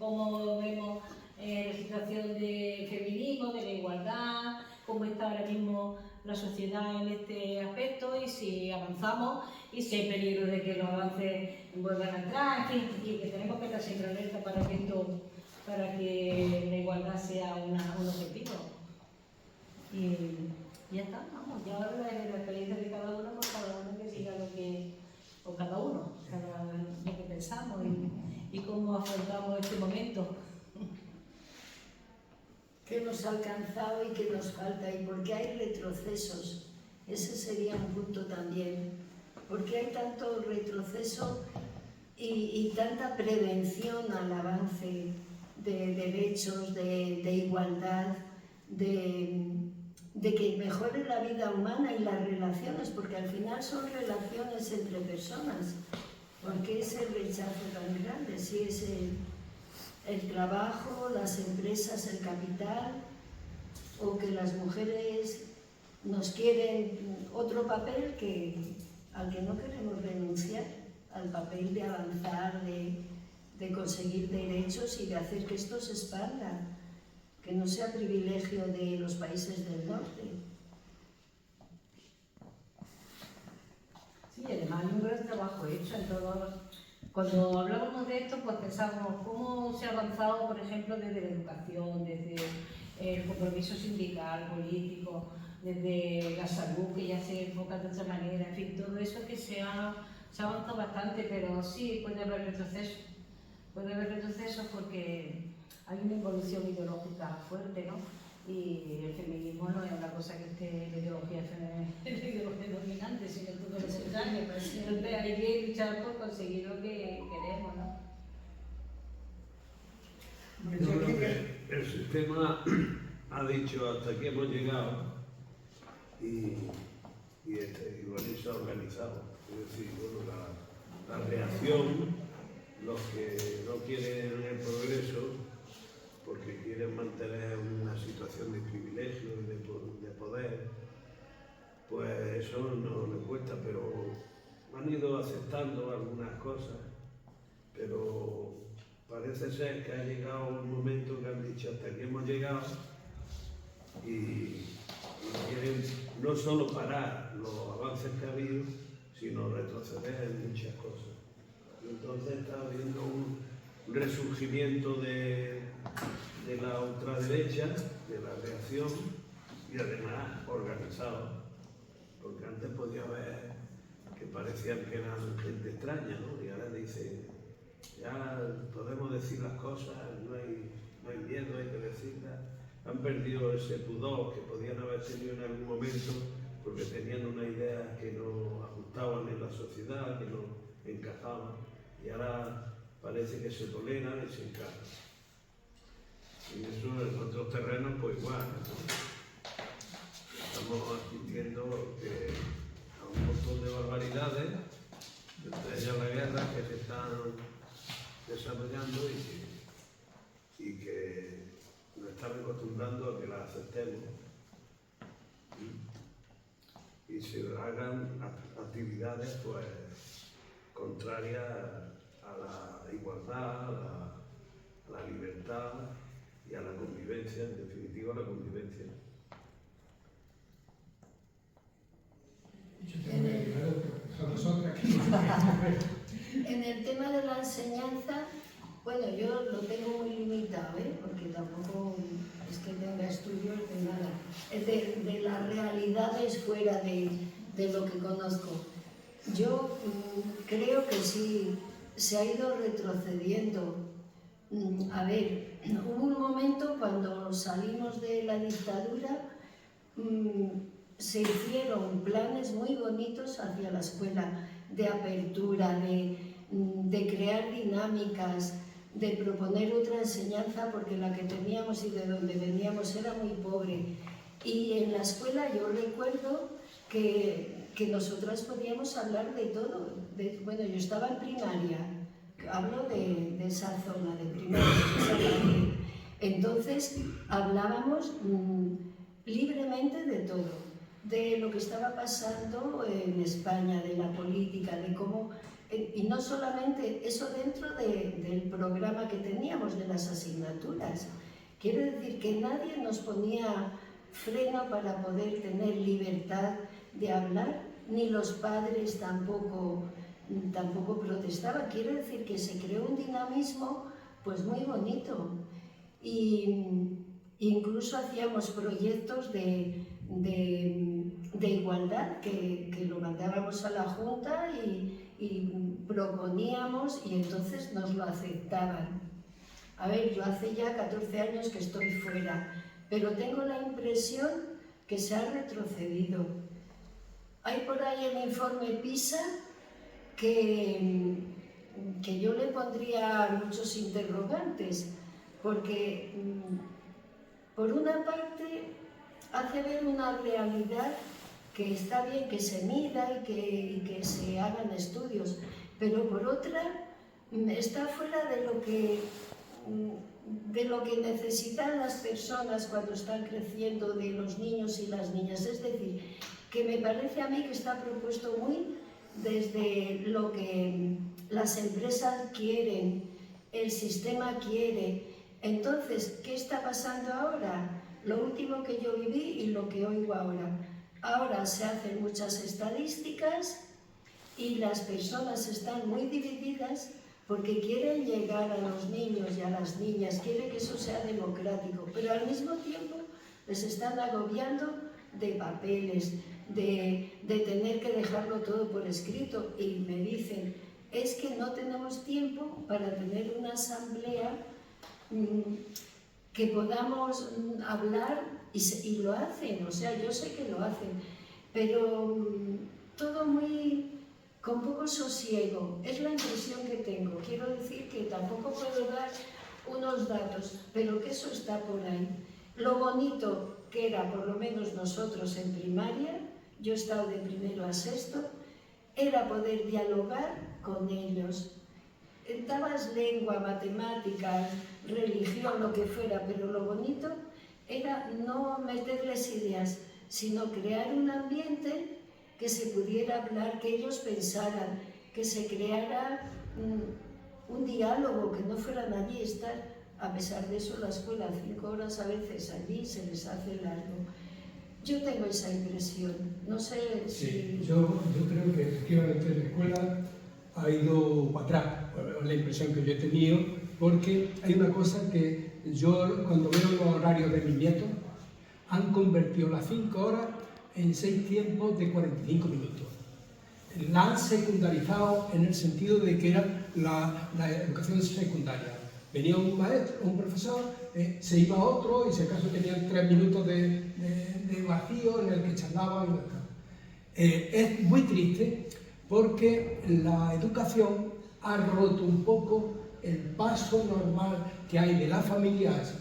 cómo vemos la situación del feminismo, de la igualdad, cómo está ahora mismo la sociedad en este aspecto y si avanzamos y si hay peligro de que los avances vuelvan atrás, en fin, y que tenemos que estar siempre alerta para que la igualdad sea un objetivo. Y ya está, vamos, ya ahora la experiencia de cada uno, pues cada uno que siga lo que, o cada uno, lo que pensamos y cómo afrontamos este momento. ¿Qué nos ha alcanzado y qué nos falta? ¿Y por qué hay retrocesos? Ese sería un punto también. ¿Por qué hay tanto retroceso y tanta prevención al avance de derechos, de igualdad, de que mejore la vida humana y las relaciones? Porque al final son relaciones entre personas. ¿Por qué ese rechazo tan grande? Si es el trabajo, las empresas, el capital, o que las mujeres nos quieren otro papel al que no queremos renunciar, al papel de avanzar, de conseguir derechos y de hacer que esto se expanda, que no sea privilegio de los países del norte. Sí, además hay un gran trabajo hecho en todos. Cuando hablábamos de esto, pues pensábamos cómo se ha avanzado, por ejemplo, desde la educación, desde el compromiso sindical, político, desde la salud, que ya se enfoca de otra manera, en fin, todo eso que se ha avanzado bastante, pero sí puede haber retrocesos. Puede haber retrocesos porque hay una evolución ideológica fuerte, ¿no? Y el feminismo no es una cosa que esté en la ideología dominante, sino todo lo contrario. Entonces hay que luchar por conseguir lo que queremos, ¿no? Yo creo que el sistema ha dicho hasta aquí hemos llegado y bueno, se ha organizado. Es decir, bueno, la reacción, los que no quieren el progreso, porque quieren mantener una situación de privilegio y de poder, pues eso no les cuesta, pero han ido aceptando algunas cosas, pero parece ser que ha llegado un momento que han dicho hasta aquí hemos llegado y quieren no solo parar los avances que ha habido, sino retroceder en muchas cosas. Y entonces está habiendo un resurgimiento de la ultraderecha, de la reacción y además organizado, porque antes podía haber que parecían que eran gente extraña, ¿no? Y ahora dicen, ya podemos decir las cosas, no hay miedo, hay que decirlas. Han perdido ese pudor que podían haber tenido en algún momento porque tenían una idea que no ajustaban en la sociedad, que no encajaban, y ahora parece que se toleran y se encajan. Y eso en otros terrenos pues igual, ¿no? Estamos asistiendo a un montón de barbaridades, entre ellas la guerra que se están desarrollando y que nos están acostumbrando a que las aceptemos y se hagan actividades pues contrarias a la igualdad, a la libertad y a la convivencia, en definitiva a la convivencia. En el tema de la enseñanza, bueno, yo lo tengo muy limitado, porque tampoco es que tenga estudios de nada, de las realidades fuera de lo que conozco. Yo creo que sí, se ha ido retrocediendo. A ver, hubo un momento cuando salimos de la dictadura, se hicieron planes muy bonitos hacia la escuela, de apertura, de crear dinámicas, de proponer otra enseñanza, porque la que teníamos y de donde veníamos era muy pobre. Y en la escuela yo recuerdo que nosotras podíamos hablar de todo. Bueno, yo estaba en primaria, hablo de esa zona de primaria. Entonces hablábamos libremente de todo, de lo que estaba pasando en España, de la política, de cómo Y no solamente eso dentro del programa que teníamos, de las asignaturas. Quiero decir que nadie nos ponía freno para poder tener libertad de hablar, ni los padres tampoco protestaban. Quiero decir que se creó un dinamismo pues muy bonito. Y incluso hacíamos proyectos de igualdad que lo mandábamos a la Junta y proponíamos, y entonces nos lo aceptaban. A ver, yo hace ya 14 años que estoy fuera, pero tengo la impresión que se ha retrocedido. Hay por ahí el informe PISA que yo le pondría muchos interrogantes, porque por una parte hace ver una realidad que está bien que se mida y que se hagan estudios, pero por otra está fuera de lo que necesitan las personas cuando están creciendo, de los niños y las niñas. Es decir, que me parece a mí que está propuesto muy desde lo que las empresas quieren, el sistema quiere. Entonces, ¿qué está pasando ahora? Lo último que yo viví y lo que oigo ahora. Ahora se hacen muchas estadísticas y las personas están muy divididas porque quieren llegar a los niños y a las niñas, quieren que eso sea democrático, pero al mismo tiempo les están agobiando de papeles, de tener que dejarlo todo por escrito, y me dicen, es que no tenemos tiempo para tener una asamblea que podamos hablar, y lo hacen, o sea, yo sé que lo hacen, pero todo muy con poco sosiego, es la impresión que tengo. Quiero decir que tampoco puedo dar unos datos, pero que eso está por ahí. Lo bonito que era, por lo menos nosotros en primaria, yo he estado de primero a sexto, era poder dialogar con ellos. Dabas lengua, matemáticas, religión, lo que fuera, pero lo bonito era no meterles ideas, sino crear un ambiente que se pudiera hablar, que ellos pensaran, que se creara un diálogo, que no fueran allí estar. A pesar de eso, la escuela, 5 horas a veces allí, se les hace largo. Yo tengo esa impresión, no sé si... Sí, yo creo que efectivamente la escuela ha ido para atrás, la impresión que yo he tenido, porque hay una cosa que yo, cuando veo los horarios de mis nietos, han convertido las 5 horas en 6 tiempos de 45 minutos. La han secundarizado en el sentido de que era la educación secundaria. Venía un maestro, un profesor, se iba otro y si acaso tenían 3 minutos de vacío en el que charlaban. Es muy triste porque la educación ha roto un poco el paso normal que hay de la familia a esa.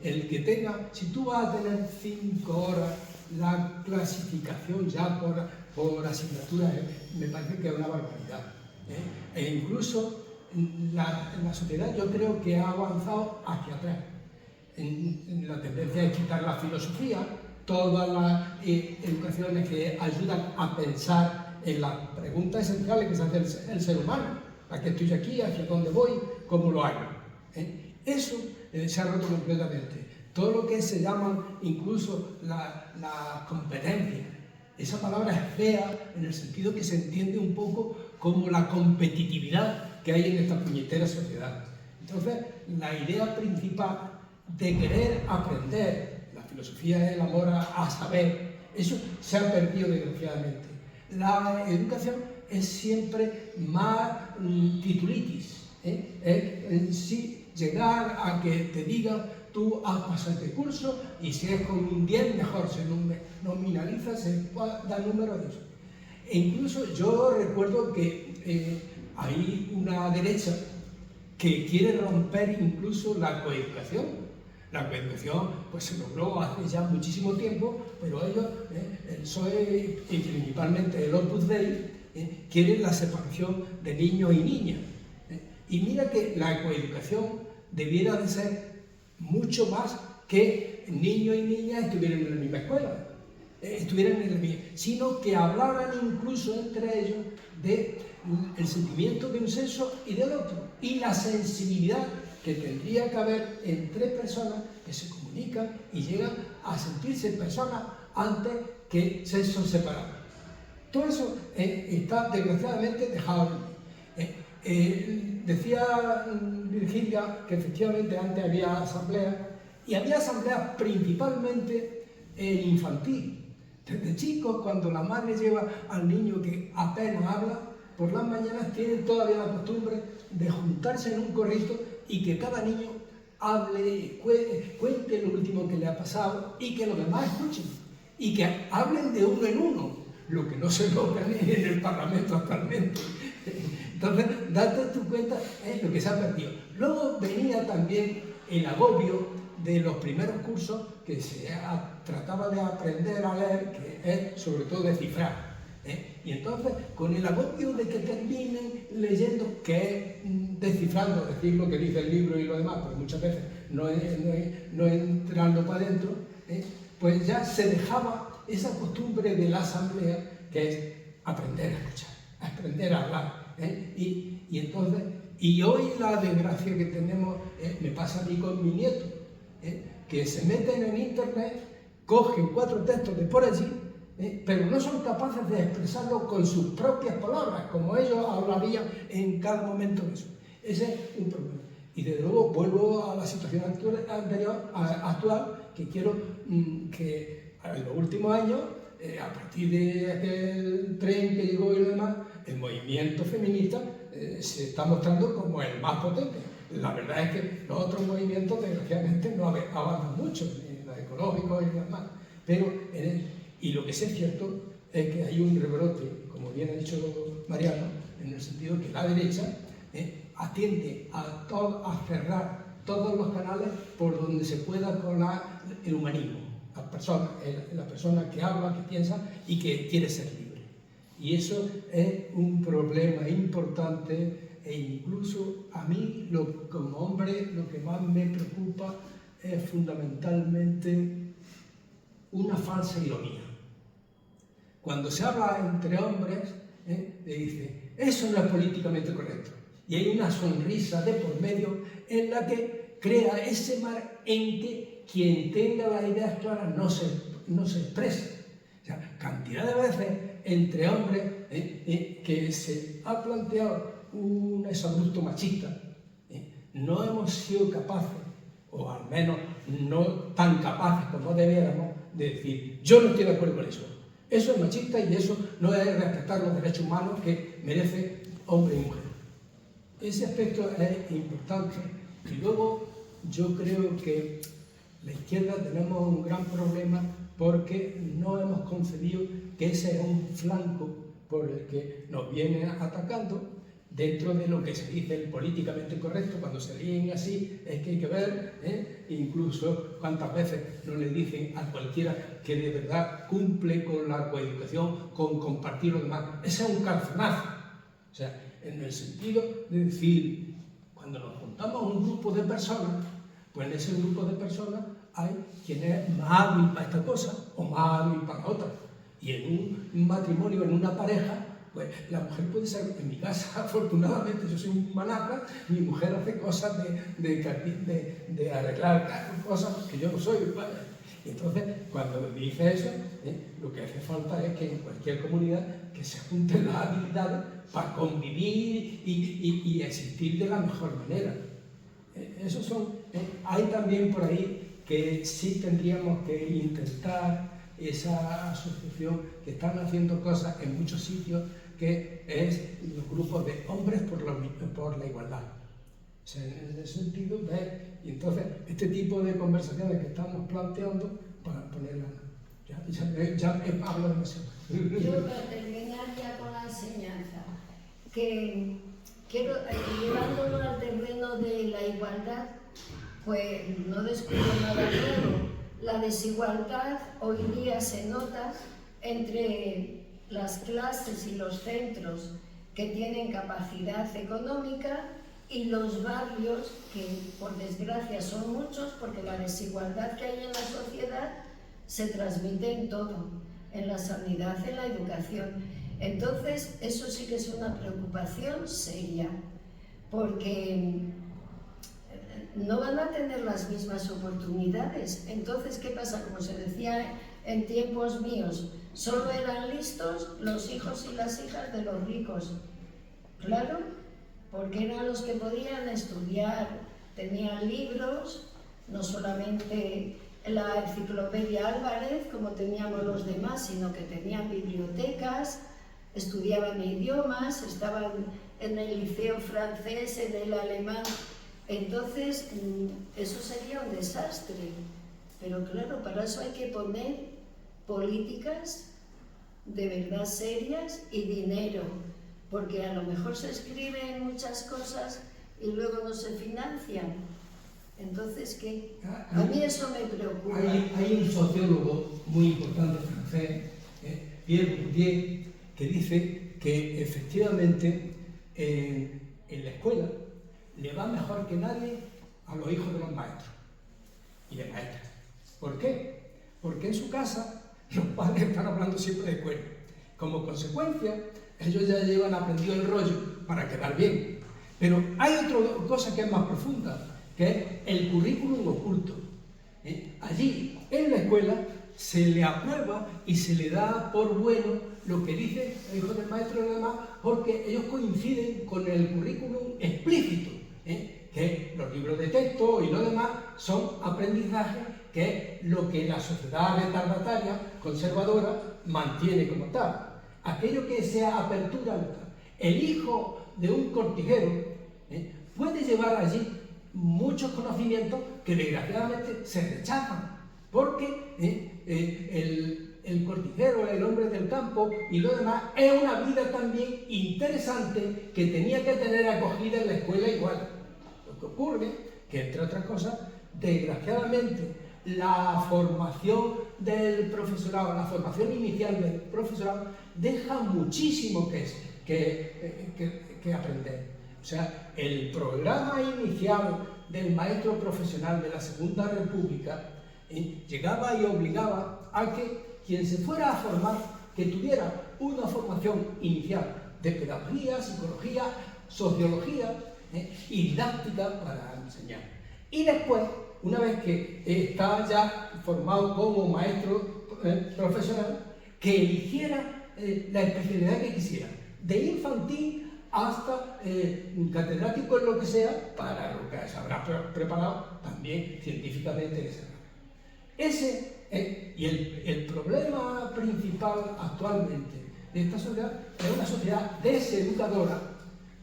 El que tenga, si tú vas a tener 5 horas, la clasificación ya por asignatura me parece que es una barbaridad. E incluso la sociedad yo creo que ha avanzado hacia atrás. En la tendencia es quitar la filosofía, todas las educaciones que ayudan a pensar en las preguntas esenciales que se hace el ser humano. ¿A qué estoy aquí? ¿Hacia dónde voy? ¿Cómo lo hago? Eso se ha roto completamente. Todo lo que se llaman incluso la competencia. Esa palabra es fea en el sentido que se entiende un poco como la competitividad que hay en esta puñetera sociedad. Entonces, la idea principal de querer aprender, la filosofía es el amor a saber, eso se ha perdido desgraciadamente. La educación es siempre más titulitis, es sí llegar a que te digan tú has pasado este curso y si es con un 10 mejor, se nominaliza, se da número de eso. E incluso yo recuerdo que hay una derecha que quiere romper incluso la coeducación. La coeducación pues se logró hace ya muchísimo tiempo, pero ellos, el PSOE y principalmente el Opus Dei, quieren la separación de niños y niñas. Y mira que la coeducación debiera de ser mucho más que niños y niñas estuvieran en la misma escuela. estuvieran en el bien, sino que hablaran incluso entre ellos del sentimiento de un sexo y del otro, y la sensibilidad que tendría que haber entre personas que se comunican y llegan a sentirse personas antes que sexos separados. Todo eso está desgraciadamente dejado en mí. Decía Virginia que efectivamente antes había asambleas, y había asambleas principalmente infantil. Desde chicos, cuando la madre lleva al niño que apenas habla, por las mañanas tienen todavía la costumbre de juntarse en un corrito y que cada niño hable, cuente lo último que le ha pasado y que los demás escuchen. Y que hablen de uno en uno, lo que no se logra ni en el Parlamento actualmente. Entonces, date tu cuenta lo que se ha perdido. Luego venía también el agobio de los primeros cursos que se trataba de aprender a leer, que es sobre todo descifrar. Y entonces, con el agobio de que terminen leyendo, que es descifrando, decir lo que dice el libro y lo demás, porque muchas veces no entrando para adentro, pues ya se dejaba esa costumbre de la asamblea, que es aprender a escuchar, aprender a hablar. Y entonces, y hoy la desgracia que tenemos, me pasa a mí con mi nieto, que se meten en internet, cogen 4 textos de por allí, pero no son capaces de expresarlo con sus propias palabras, como ellos hablarían en cada momento de eso. Ese es un problema. Y desde luego vuelvo a la situación actual, que quiero que en los últimos años, a partir de aquel tren que llegó y lo demás, el movimiento feminista se está mostrando como el más potente. La verdad es que los otros movimientos, desgraciadamente, no avanzan mucho, ni los ecológicos y demás. Pero y lo que sí es cierto es que hay un rebrote, como bien ha dicho Mariano, en el sentido que la derecha atiende a cerrar todos los canales por donde se pueda colar el humanismo, la persona que habla, que piensa y que quiere ser libre. Y eso es un problema importante, e incluso a mí, como hombre, lo que más me preocupa es fundamentalmente una falsa ironía. Cuando se habla entre hombres, le dice, eso no es políticamente correcto. Y hay una sonrisa de por medio en la que crea ese mar en que quien tenga las ideas claras no se expresa. O sea, cantidad de veces entre hombres que se ha planteado un exabrupto machista, no hemos sido capaces, o al menos no tan capaces como debiéramos, de decir, yo no estoy de acuerdo con eso. Eso es machista y eso no es respetar los derechos humanos que merece hombre y mujer. Ese aspecto es importante. Y luego yo creo que la izquierda tenemos un gran problema porque no hemos concebido que ese es un flanco por el que nos viene atacando dentro de lo que se dice el políticamente correcto. Cuando se ríen así es que hay que ver, incluso cuántas veces no le dicen a cualquiera que de verdad cumple con la coeducación, con compartir lo demás. Ese es un calzonazo. O sea, en el sentido de decir, cuando nos juntamos un grupo de personas, pues en ese grupo de personas hay quien es más hábil para esta cosa o más hábil para otra. Y en un matrimonio, en una pareja, pues la mujer puede ser, en mi casa, afortunadamente, yo soy un manacra, mi mujer hace cosas de arreglar cosas que yo no soy. ¿Vale? Y entonces, cuando me dice eso, lo que hace falta es que en cualquier comunidad que se junten las habilidades para convivir y existir de la mejor manera. Esos son, hay también por ahí que sí tendríamos que intentar esa asociación que están haciendo cosas en muchos sitios, que es los grupos de hombres por la igualdad. O sea, en ese sentido, y entonces este tipo de conversaciones que estamos planteando para ponerla. Ya hablo demasiado. Yo para terminar ya con la enseñanza, que quiero, llevándolo al terreno de la igualdad, pues no descubro nada nuevo. La desigualdad hoy día se nota entre las clases y los centros que tienen capacidad económica y los barrios, que por desgracia son muchos, porque la desigualdad que hay en la sociedad se transmite en todo. en la sanidad, en la educación. Entonces, eso sí que es una preocupación seria, porque no van a tener las mismas oportunidades. Entonces, ¿qué pasa? Como se decía en tiempos míos, solo eran listos los hijos y las hijas de los ricos. Claro, porque eran los que podían estudiar, tenían libros, no solamente la enciclopedia Álvarez, como teníamos los demás, sino que tenían bibliotecas, estudiaban idiomas, estaban en el liceo francés, en el alemán. Entonces, eso sería un desastre. Pero claro, para eso hay que poner políticas de verdad serias y dinero, porque a lo mejor se escriben muchas cosas y luego no se financian. Entonces, ¿qué? A mí eso me preocupa. Hay un sociólogo muy importante francés, Pierre Bourdieu, que dice que efectivamente en la escuela le va mejor que nadie a los hijos de los maestros y de maestras. ¿Por qué? Porque en su casa los padres están hablando siempre de escuela. Como consecuencia, ellos ya llevan aprendido el rollo para quedar bien. Pero hay otra cosa que es más profunda, que es el currículum oculto. Allí, en la escuela, se le aprueba y se le da por bueno lo que dice el hijo del maestro y lo demás, porque ellos coinciden con el currículum explícito, que los libros de texto y lo demás son aprendizajes, que es lo que la sociedad retardataria, conservadora, mantiene como tal. Aquello que sea apertura local. El hijo de un cortijero puede llevar allí muchos conocimientos que desgraciadamente se rechazan, porque el cortijero, el hombre del campo y lo demás es una vida también interesante que tenía que tener acogida en la escuela igual. Lo que ocurre que, entre otras cosas, desgraciadamente la formación del profesorado, la formación inicial del profesorado deja muchísimo que aprender. O sea, el programa inicial del maestro profesional de la Segunda República llegaba y obligaba a que quien se fuera a formar, que tuviera una formación inicial de pedagogía, psicología, sociología y didáctica para enseñar. Y después, una vez que está ya formado como maestro profesional, que eligiera la especialidad que quisiera, de infantil hasta catedrático en lo que sea, para lo que se habrá preparado también científicamente en esa área. Ese y el problema principal actualmente de esta sociedad es una sociedad deseducadora,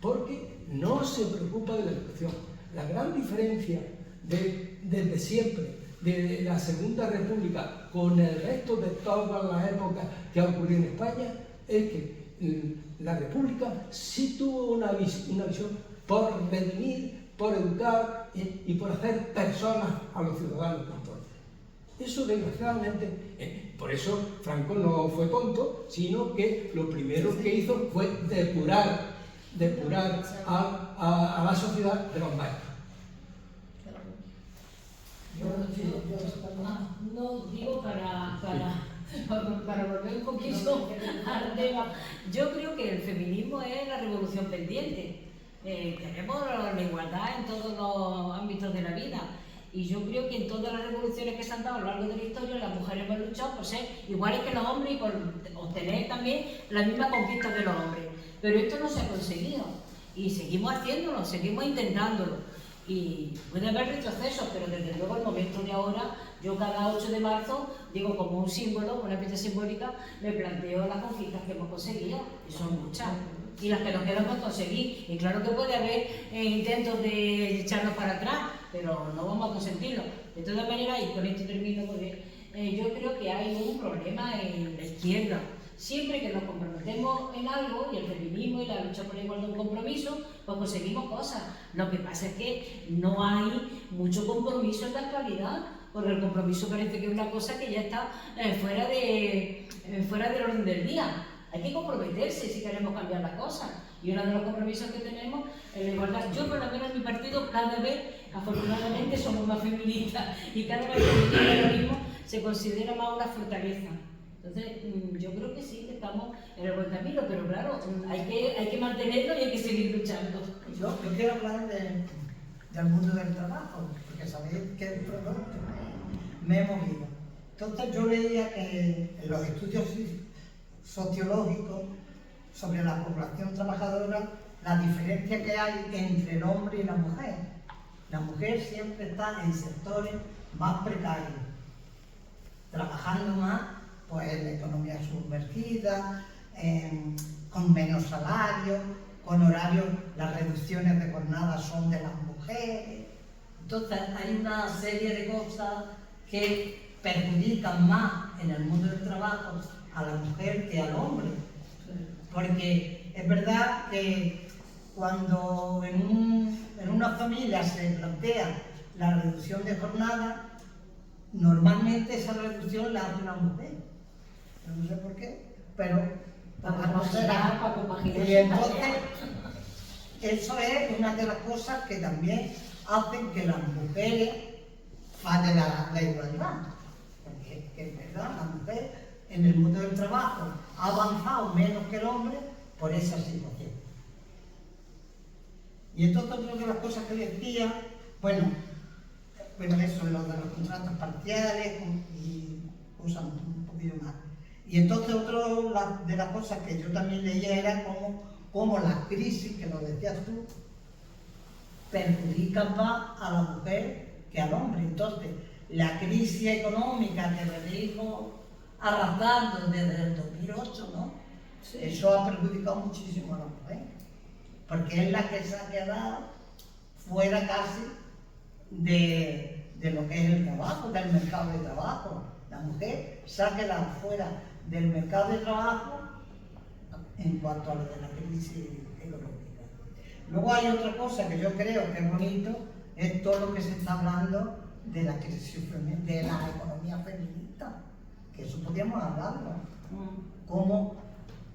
porque no se preocupa de la educación. La gran diferencia desde siempre de la Segunda República con el resto de todas las épocas que ha ocurrido en España es que la República sí tuvo una visión por redimir, por educar y por hacer personas a los ciudadanos con todo. Eso desgraciadamente, por eso Franco no fue tonto, sino que lo primero que hizo fue depurar a la sociedad de los maestros. No digo para volver un poquito al tema. Yo creo que el feminismo es la revolución pendiente. Queremos la igualdad en todos los ámbitos de la vida. Y yo creo que en todas las revoluciones que se han dado a lo largo de la historia, las mujeres hemos luchado por ser iguales que los hombres y por obtener también las mismas conquistas de los hombres. Pero esto no se ha conseguido. Y seguimos haciéndolo, seguimos intentándolo. Y puede haber retrocesos, pero desde luego el momento de ahora, yo cada 8 de marzo, digo como un símbolo, una pieza simbólica, me planteo las conquistas que hemos conseguido, y son muchas, y las que nos quedan por conseguir. Y claro que puede haber intentos de echarnos para atrás, pero no vamos a consentirlo. De todas maneras, y con esto termino, porque yo creo que hay un problema en la izquierda. Siempre que nos comprometemos en algo, y el feminismo y la lucha por la igualdad de un compromiso, pues conseguimos cosas. Lo que pasa es que no hay mucho compromiso en la actualidad, porque el compromiso parece que es una cosa que ya está fuera del orden del día. Hay que comprometerse si queremos cambiar las cosas. Y uno de los compromisos que tenemos es la igualdad. Yo, por lo menos en mi partido, cada vez, afortunadamente, somos más feministas, y cada vez que el feminismo se considera más una fortaleza. Entonces, yo creo que sí, que estamos en el buen camino, pero claro, hay que mantenerlo y hay que seguir luchando. Yo quiero hablar del mundo del trabajo, porque sabéis que el producto me he movido. Entonces yo leía que en los estudios sociológicos sobre la población trabajadora, la diferencia que hay entre el hombre y la mujer. La mujer siempre está en sectores más precarios, trabajando más pues, en la economía sumergida, con menos salario, con horarios, las reducciones de jornada son de las mujeres. Entonces hay una serie de cosas que perjudican más en el mundo del trabajo a la mujer que al hombre. Porque es verdad que cuando en una familia se plantea la reducción de jornada, normalmente esa reducción la hace una mujer. No sé por qué, pero Para compaginar. y entonces, eso es una de las cosas que también hacen que las mujeres fallen la igualdad. Porque es verdad, la mujer en el mundo del trabajo ha avanzado menos que el hombre por esa situación. Y entonces otra de las cosas que decía, bueno, eso, lo de los contratos parciales y cosas un poquillo más. Y entonces otra de las cosas que yo también leía era cómo la crisis, que lo decías tú, perjudican más a la mujer que al hombre. Entonces, la crisis económica que venimos arrastrando desde el 2008, ¿no? Sí. Eso ha perjudicado muchísimo a la mujer, porque es la que se ha quedado fuera casi de lo que es el trabajo, del mercado de trabajo. La mujer se ha quedado fuera del mercado de trabajo en cuanto a lo de la crisis económica. Luego hay otra cosa que yo creo que es bonito, es todo lo que se está hablando de la crisis de la economía feminista, que eso podríamos hablarlo. Cómo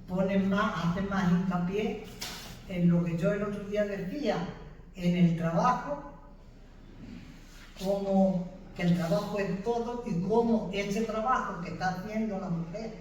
hacen más hincapié en lo que yo el otro día decía, en el trabajo, como que el trabajo es todo y cómo ese trabajo que está haciendo la mujer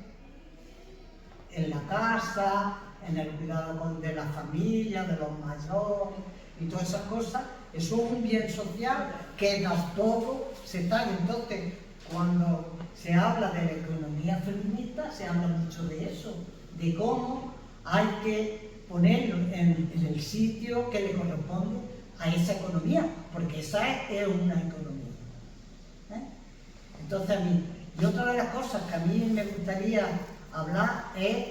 en la casa, en el cuidado de la familia, de los mayores y todas esas cosas, eso es un bien social que tampoco se está. Entonces, cuando se habla de la economía feminista, se habla mucho de eso, de cómo hay que ponerlo en el sitio que le corresponde a esa economía, porque esa es una economía. Entonces y otra de las cosas que a mí me gustaría hablar es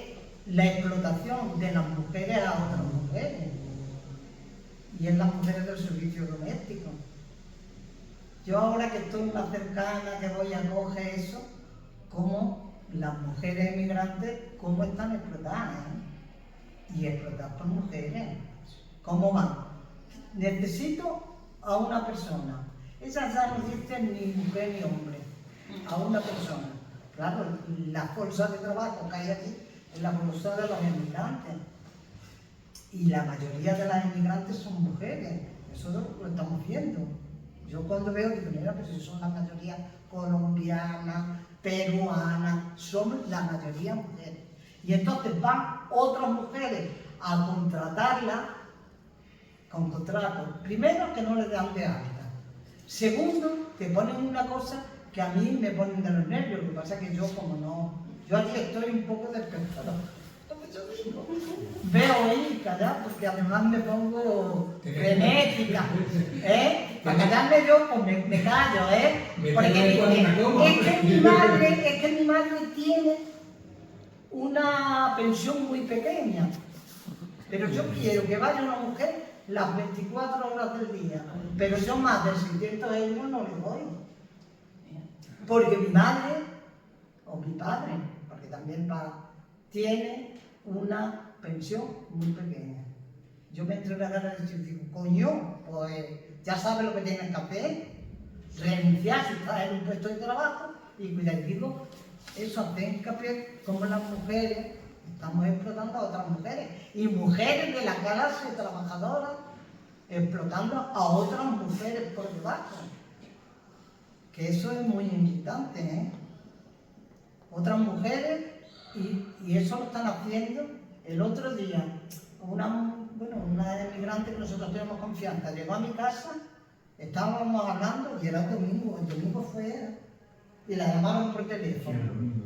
la explotación de las mujeres a otras mujeres, y en las mujeres del servicio doméstico. Yo ahora que estoy más cercana, que voy a coger eso, cómo las mujeres emigrantes, cómo están explotadas, y explotadas por mujeres. ¿Cómo van? Necesito a una persona. Esas ya no dicen ni mujer ni hombre, a una persona. Claro, la fuerza de trabajo que hay aquí es la fuerza de los emigrantes. Y la mayoría de las emigrantes son mujeres, eso lo estamos viendo. Yo cuando veo, digo, mira, pues si son la mayoría colombianas, peruanas, son la mayoría mujeres. Y entonces van otras mujeres a contratarla con contratos. Primero, que no les dan de alta. Segundo, que ponen una cosa que a mí me ponen de los nervios. Lo que pasa es que yo, como no, yo aquí estoy un poco despertado. Veo ahí callar, porque además me pongo frenética, Para callarme yo, pues me callo, Porque es que mi madre tiene una pensión muy pequeña, pero yo quiero que vaya una mujer las 24 horas del día, pero yo más de 600 euros no le doy, porque mi madre, o mi padre, porque también tiene una pensión muy pequeña. Yo me entro en la gana de decir, digo, coño, pues ya sabes lo que tienes que hacer, renunciar si estás en un puesto de trabajo y cuidar. Digo, eso hace hincapié como las mujeres estamos explotando a otras mujeres, y mujeres de la clase trabajadora explotando a otras mujeres por debajo. Que eso es muy inquietante, otras mujeres, y eso lo están haciendo. El otro día, una emigrante que nosotros tenemos confianza llegó a mi casa, estábamos hablando y era domingo, el domingo fue, y la llamaron por teléfono.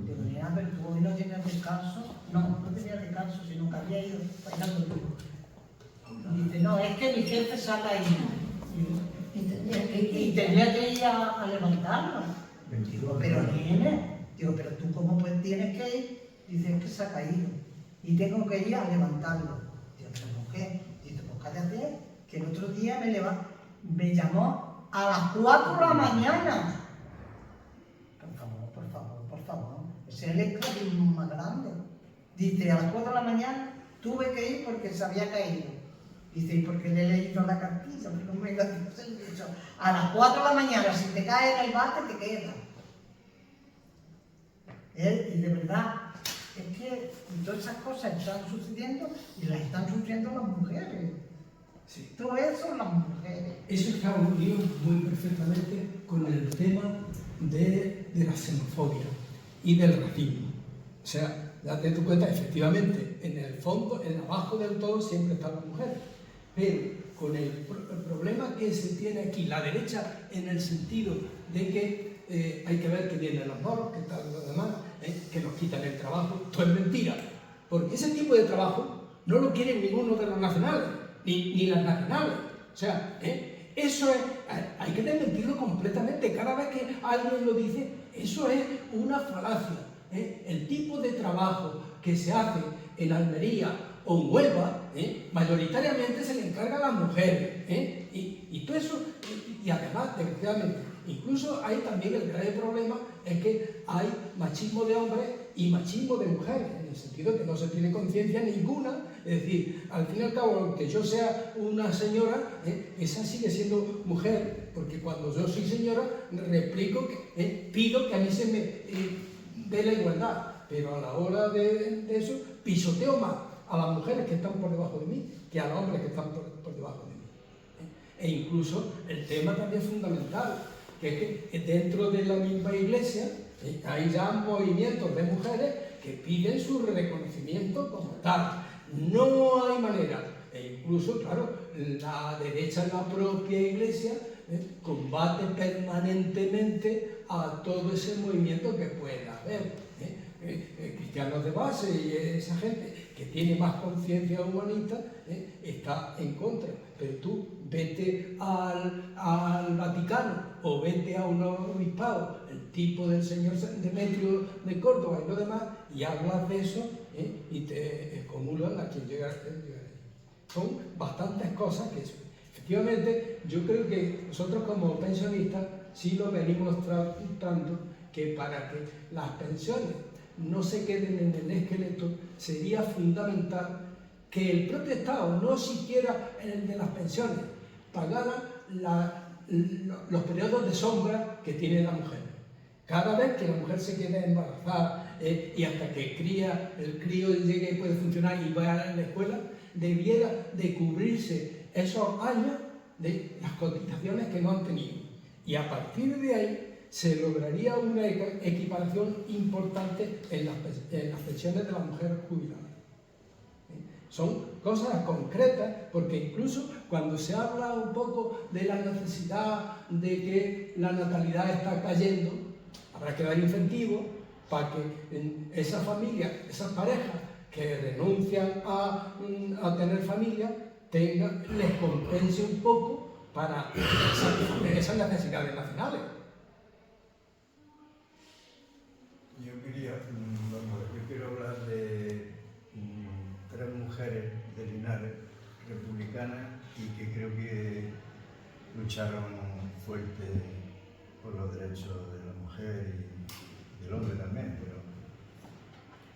Digo, mira, pero tú hoy no tienes descanso. No tenía descanso, sino que había ido para el domingo. Dice, no, es que mi jefe se ha caído. Y tenía que ir a levantarlo. Digo, pero nene, digo, pero tú cómo pues tienes que ir. Dice, es que se ha caído y tengo que ir a levantarlo. Digo, pero mujer, dice, pues cállate, que el otro día me llamó a las 4 de la mañana. Por favor, ese es el esclavismo más grande. Dice, a las 4 de la mañana tuve que ir porque se había caído. Dice, ¿y porque le he leído la cartilla? Porque no me lo he dicho. A las 4 de la mañana, si te caes en el bate, te quedas. Y de verdad, es que todas esas cosas están sucediendo y las están sufriendo las mujeres. Sí. Todo eso las mujeres. Eso está unido muy perfectamente con el tema de la xenofobia y del racismo. O sea, date tu cuenta, efectivamente, en el fondo, en abajo del todo, siempre están las mujeres. Pero con el problema que se tiene aquí, la derecha, en el sentido de que hay que ver que vienen los moros, que tal lo demás, que nos quitan el trabajo, todo es mentira. Porque ese tipo de trabajo no lo quieren ninguno de los nacionales, ni las nacionales. O sea, eso es, hay que desmentirlo completamente. Cada vez que alguien lo dice, eso es una falacia. El tipo de trabajo que se hace en Almería o en Huelva, mayoritariamente se le encarga a las mujeres. Y todo eso, y además, desgraciadamente, incluso hay también el grave problema, es que hay machismo de hombres y machismo de mujeres, en el sentido de que no se tiene conciencia ninguna. Es decir, al fin y al cabo, aunque yo sea una señora, esa sigue siendo mujer, porque cuando yo soy señora, replico, pido que a mí se me dé la igualdad, pero a la hora de eso, pisoteo más a las mujeres que están por debajo de mí que a los hombres que están por debajo de mí. E incluso el tema también fundamental, que es que dentro de la misma iglesia hay ya movimientos de mujeres que piden su reconocimiento como tal. No hay manera. E incluso, claro, la derecha en la propia iglesia combate permanentemente a todo ese movimiento que pueda haber. Cristianos de base y esa gente que tiene más conciencia humanista está en contra. Pero tú vete al Vaticano o vete a un obispado, el tipo del señor Demetrio de Córdoba y lo demás, y hablas de eso y te excomulgan a quien llega. Son bastantes cosas que efectivamente yo creo que nosotros como pensionistas sí lo venimos tratando, que para que las pensiones no se queden en el esqueleto, sería fundamental que el propio Estado, no siquiera el de las pensiones, pagara los periodos de sombra que tiene la mujer. Cada vez que la mujer se queda embarazada y hasta que el crío llegue y puede funcionar y vaya a la escuela, debiera de cubrirse esos años de las cotizaciones que no han tenido. Y a partir de ahí se lograría una equiparación importante en las pensiones de las mujeres jubiladas. Son cosas concretas, porque incluso cuando se habla un poco de la necesidad de que la natalidad está cayendo, habrá que dar incentivos para que esas familias, esas parejas que renuncian a tener familia, les compense un poco para satisfacer esas necesidades nacionales. Yo quiero hablar de tres mujeres de Linares, republicanas, y que creo que lucharon fuerte por los derechos de la mujer y del hombre también, pero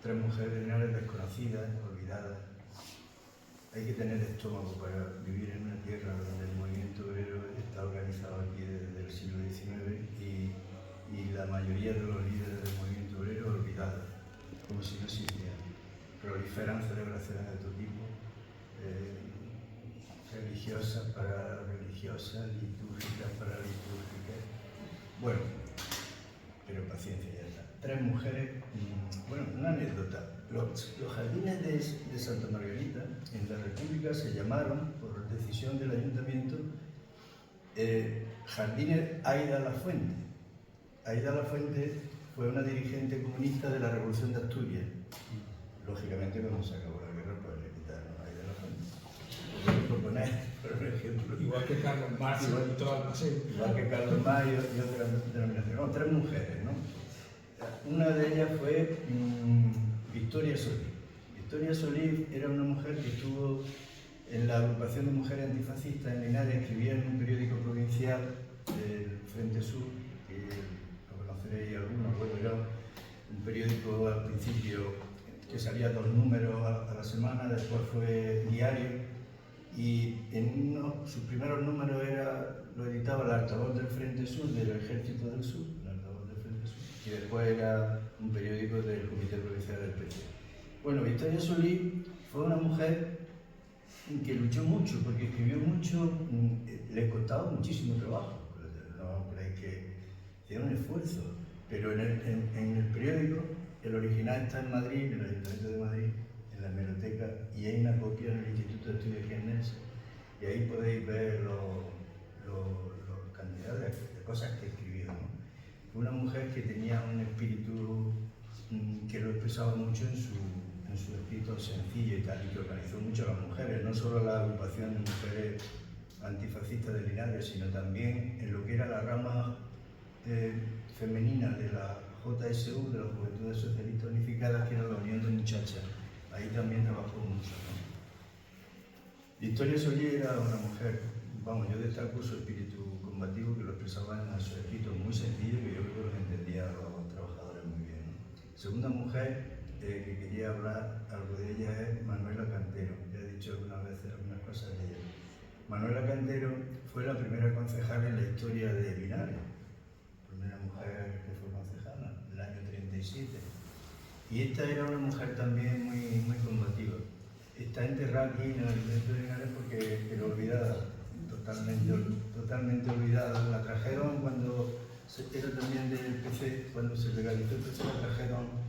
tres mujeres de Linares desconocidas, olvidadas. Hay que tener estómago para vivir en una tierra donde el movimiento obrero está organizado aquí desde el siglo XIX y la mayoría de los líderes del movimiento obrero olvidados, como si no existieran. Proliferan celebraciones de todo tipo, religiosas para religiosas, litúrgicas para litúrgicas. Bueno, pero paciencia, ya está. tres mujeres, bueno, una anécdota. Los jardines de Santa Margarita en la República se llamaron, por decisión del ayuntamiento, Jardines Aida Lafuente. Aida Lafuente fue una dirigente comunista de la Revolución de Asturias. Lógicamente, cuando se acabó la guerra, pues le quitaron a Aida Lafuente. Por poner, por ejemplo. Igual que Carlos Marx y todo Almacén. Igual que Carlos Marx y otras denominaciones. No, tres mujeres, ¿no? Una de ellas fue Victoria Solís. Victoria Solís era una mujer que estuvo en la agrupación de mujeres antifascistas en Linares, escribía en un periódico provincial del Frente Sur, que lo conoceréis algunos. Bueno, era un periódico al principio que salía 2 números a la semana, después fue diario, y en sus primeros números lo editaba el Altavoz del Frente Sur, del Ejército del Sur, el Altavoz del Frente Sur, y después era un periódico del Comité Provincial del PC. Bueno, Victoria Solís fue una mujer que luchó mucho, porque escribió mucho, le costaba muchísimo trabajo, no creéis que hacía un esfuerzo, pero en el periódico, el original está en Madrid, en el Ayuntamiento de Madrid, en la hemeroteca, y hay una copia en el Instituto de Estudios Jiennenses, y ahí podéis ver la cantidad de cosas que escribió, ¿no? Fue una mujer que tenía un espíritu que lo expresaba mucho en su escrito sencillo y tal, y que organizó mucho a las mujeres, no solo la agrupación de mujeres antifascistas de Linares, sino también en lo que era la rama femenina de la JSU, de las Juventudes Socialistas Unificadas, que era la Unión de Muchachas. Ahí también trabajó mucho, ¿no? Victoria Solís era una mujer, vamos, yo destaco su espíritu combativo, que lo expresaba en sus escritos muy sencillos, que yo creo que los entendía a los trabajadores muy bien, ¿no? Segunda mujer que quería hablar algo de ella es Manuela Cantero. Ya he dicho algunas veces algunas cosas de ella. Manuela Cantero fue la primera concejala en la historia de Linares, la primera mujer que fue concejala, en el año 37. Y esta era una mujer también muy, muy combativa. Está enterrada aquí en el Ayuntamiento de Linares porque era olvidada, totalmente olvidada. La trajeron cuando era también del PC, cuando se legalizó el PC, la trajeron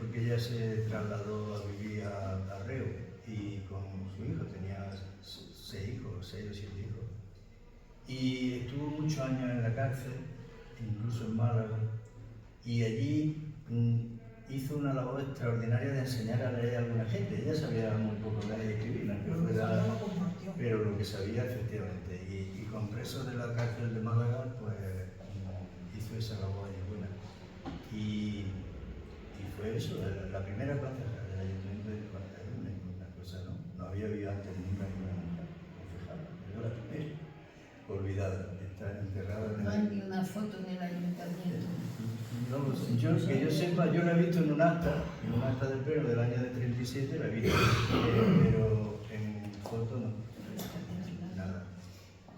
porque ella se trasladó a vivir a Reo y con su hijo, tenía 6 o 7 hijos. Y estuvo muchos años en la cárcel, incluso en Málaga, y allí hizo una labor extraordinaria de enseñar a leer a alguna gente. Ella sabía muy poco leer y escribir, pero lo que sabía efectivamente. Y con presos de la cárcel de Málaga, pues hizo esa labor allí buena. Y fue eso, la primera concejala del Ayuntamiento de Linares, una cosa, ¿no? No había habido antes nunca ninguna mujer concejala, era la primera, olvidada, está enterrada en el... No hay ni una foto en el ayuntamiento. No lo sé, que yo sepa, yo la he visto en un acta del pleno del año de 37, la he visto, pero en foto no, nada.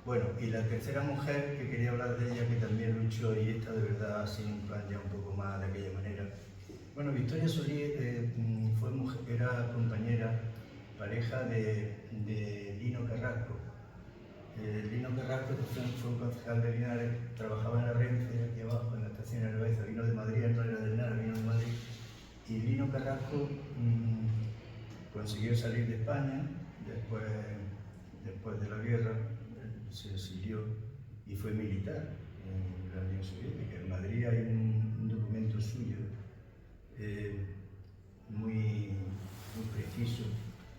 Bueno, y la tercera mujer que quería hablar de ella, que también luchó, y esta de verdad así en plan ya un poco más de aquella manera. Bueno, Victoria Solís era compañera, pareja de Lino Carrasco. Lino Carrasco fue un concejal de Linares, trabajaba en la Renfe, aquí abajo, en la estación de Herbeza, vino de Madrid, no era de Linares, vino de Madrid. Y Lino Carrasco consiguió salir de España después de la guerra, se exilió y fue militar en la Unión Soviética. En Madrid hay un documento suyo muy preciso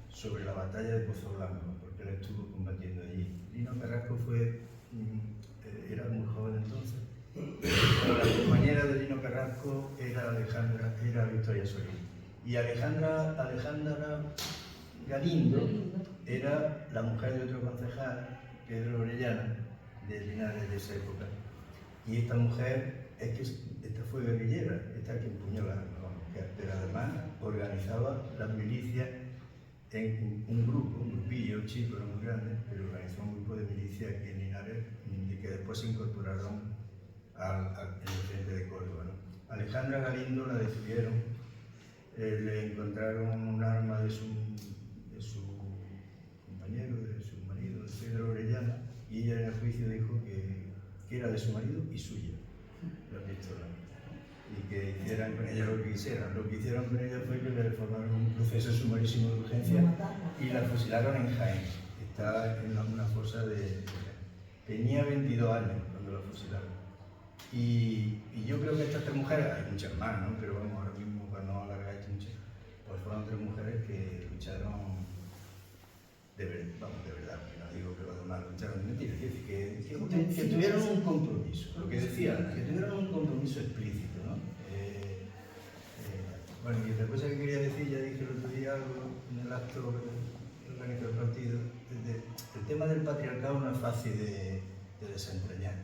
sobre la batalla de Pozo Blanco, porque él estuvo combatiendo allí. Lino Carrasco era muy joven entonces. La compañera de Lino Carrasco era Victoria Solís. Y Alejandra Galindo era la mujer de otro concejal, Pedro Orellana, de Linares de esa época. Y esta mujer, esta fue guerrillera, esta que empuñó la arma, pero además organizaba las milicias en un grupillo chico, no muy grande, pero organizó un grupo de milicias aquí en Linares y que después se incorporaron en el frente de Córdoba, ¿no? Alejandra Galindo la detuvieron, le encontraron un arma de su compañero, de su marido, de Pedro Orellana, y ella en el juicio dijo que era de su marido y suya, la pistola. y que hicieran con ella lo que quisieran. Lo que hicieron con ella fue que le formaron un proceso sumarísimo de urgencia y la fusilaron en Jaén. Está en una fosa de Jaén. Tenía 22 años cuando la fusilaron. Y yo creo que estas 3 mujeres, hay muchas más, ¿no? Pero vamos, ahora mismo, para no alargar esto mucho, pues fueron 3 mujeres que lucharon de verdad, no digo que los demás lucharon de mentira, es decir, que tuvieron un compromiso, lo que decía, que tuvieron un compromiso explícito, ¿no? Bueno, y otra cosa que quería decir, ya dije el otro día algo en el acto que organizó el partido, el tema del patriarcado no es fácil de desentrañar.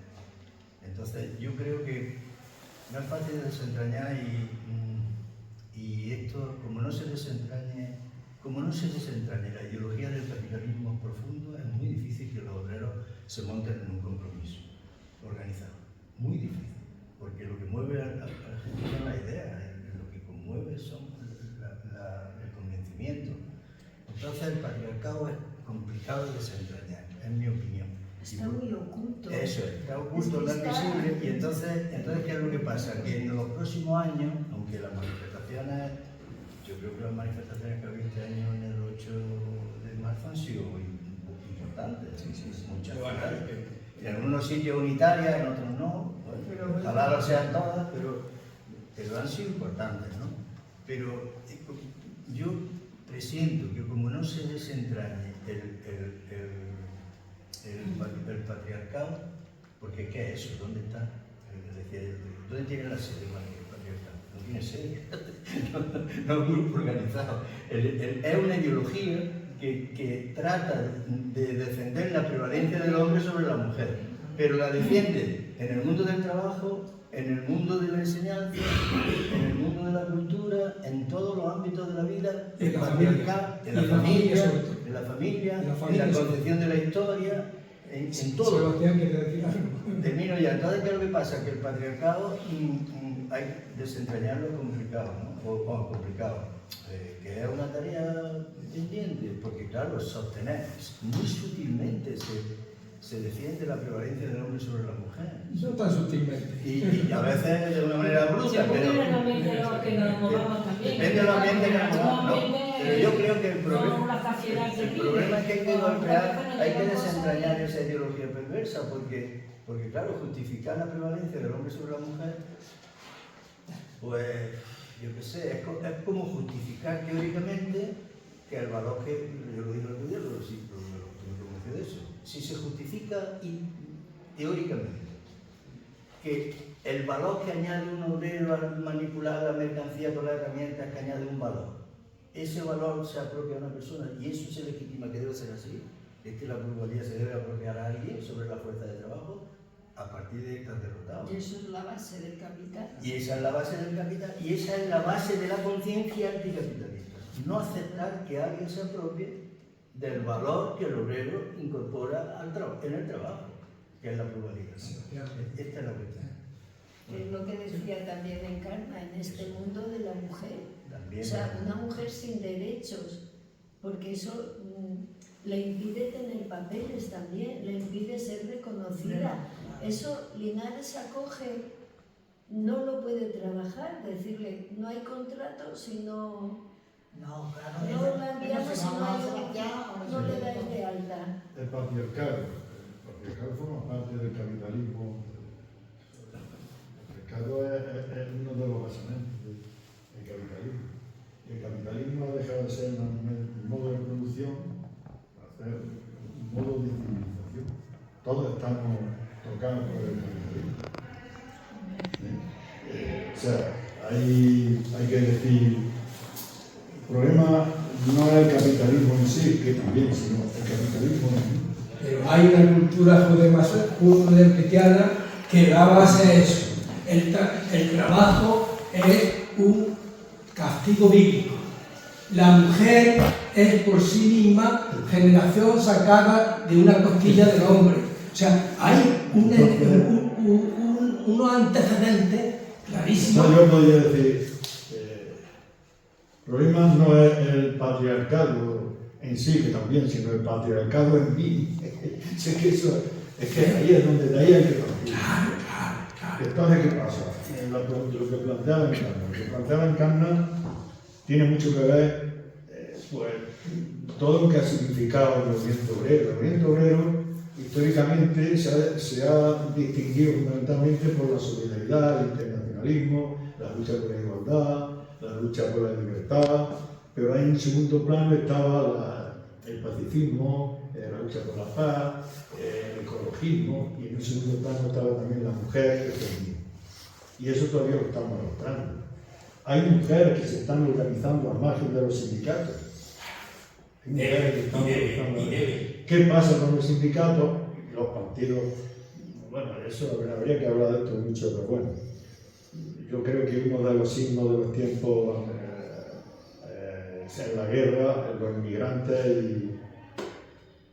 Entonces, yo creo que no es fácil de desentrañar y esto, como no se desentrañe la ideología del capitalismo profundo, es muy difícil que los obreros se monten en un compromiso organizado. Muy difícil, porque lo que mueve a la gente son las ideas, lo que conmueve son el convencimiento. Entonces, el patriarcado es complicado de desentrañar, es mi opinión. Está muy oculto. Eso, está oculto, no es visible. Y entonces, ¿qué es lo que pasa? Que en los próximos años, aunque las manifestaciones, yo creo que las manifestaciones que ha habido este año en el 8 de marzo han sido importantes, muchas. En algunos sitios unitarias, en otros no, ojalá lo sean todas, pero han sido importantes, ¿no? Pero yo presiento que como no se desentrañe el patriarcado, porque ¿qué es eso? ¿Dónde está? Decía yo, ¿dónde tiene la sede el patriarcado? No tiene sede, no es un grupo organizado. Es una ideología que trata de defender la prevalencia del hombre sobre la mujer, pero la defiende en el mundo del trabajo, en el mundo de la enseñanza, en el mundo de la cultura, en todos los ámbitos de la vida, en la patriarcal, en la familia, en la concepción de la historia, en todo. Sebastián quiere decir algo. Termino ya. Entonces, ¿qué es lo que pasa? Que el patriarcado hay que desentrañarlo complicado, ¿no? O complicado, que es una tarea pendiente, porque claro, sostener muy sutilmente se defiende la prevalencia del hombre sobre la mujer. No tan sutilmente. Y a veces de una manera bruta, pero depende del ambiente en el que nos movamos también. depende del ambiente que nos movamos, ¿no? Pero yo creo que el problema es que hay que golpear, hay que desentrañar esa ideología perversa, porque claro, justificar la prevalencia del hombre sobre la mujer, pues yo qué sé, es como justificar teóricamente que el valor que, yo lo digo el otro día, lo convencí de eso, si se justifica teóricamente que el valor que añade un obrero al manipular la mercancía con las herramientas que añade un valor, ese valor se apropia a una persona y eso se legitima que debe ser así, es que la plusvalía se debe apropiar a alguien sobre la fuerza de trabajo, a partir de estar derrotado. Y eso es la base del capital. Y esa es la base del capital, y esa es la base de la conciencia anticapitalista. No aceptar que alguien se apropie del valor que el obrero incorpora en el trabajo, que es la plusvalía. Esta es la cuestión. Que es lo que decía también Encarna, en este mundo de la mujer. También, o sea, una mujer sin derechos, porque eso le impide tener papeles también, le impide ser reconocida. Eso Linares acoge, no lo puede trabajar, decirle, no hay contrato si no... No, claro, No la enviamos si no le dais de alta. El patriarcado forma parte del capitalismo. El patriarcado es uno de los basamentos del capitalismo. Y el capitalismo ha dejado de ser un modo de producción a ser un modo de civilización. Todos estamos tocados por el capitalismo. O sea, hay que decir, el problema no es el capitalismo en sí, que también, sino el capitalismo en sí. Pero hay una cultura judeo-cristiana que la base es eso. El trabajo es un castigo bíblico. La mujer es por sí misma generación sacada de una costilla del hombre. O sea, hay unos antecedentes clarísimos. No, yo podría decir, el problema no es el patriarcado en sí, que también, sino el patriarcado en mí. Es que ahí es donde de ahí hay que partir. Claro. Entonces, ¿qué pasa? lo que planteaba Encarna. Lo que planteaba Encarna tiene mucho que ver pues, todo lo que ha significado el movimiento obrero. El movimiento obrero históricamente se ha distinguido fundamentalmente por la solidaridad, el internacionalismo, la lucha por la igualdad, la lucha por la libertad, pero ahí en segundo plano estaba el pacifismo, la lucha por la paz, el ecologismo, y en un segundo plano estaba también la mujer y el feminismo. Y eso todavía lo estamos mostrando. Hay mujeres que se están organizando al margen de los sindicatos. Hay mujeres que están organizando. ¿Qué pasa con los sindicatos? Los partidos. Bueno, eso habría que hablar de esto mucho, pero bueno. Yo creo que uno de los signos de los tiempos es la guerra, los inmigrantes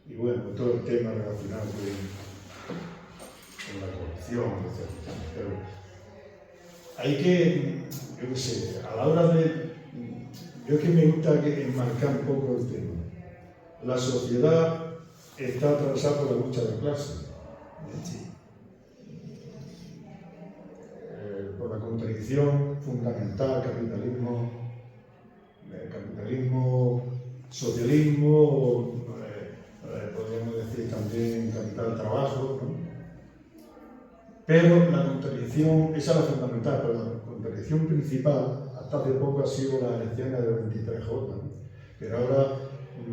y bueno, todo el tema relacionado con la corrupción, etc. Pero hay que, yo qué sé, a la hora de... Yo es que me gusta enmarcar un poco el tema. La sociedad está atravesada por la lucha de clases. Por la contradicción fundamental, capitalismo, socialismo, podríamos decir también capital-trabajo, ¿no? Pero la contradicción, esa es la fundamental, pero la contradicción principal hasta hace poco ha sido las elecciones del 23J, ¿no? Pero ahora,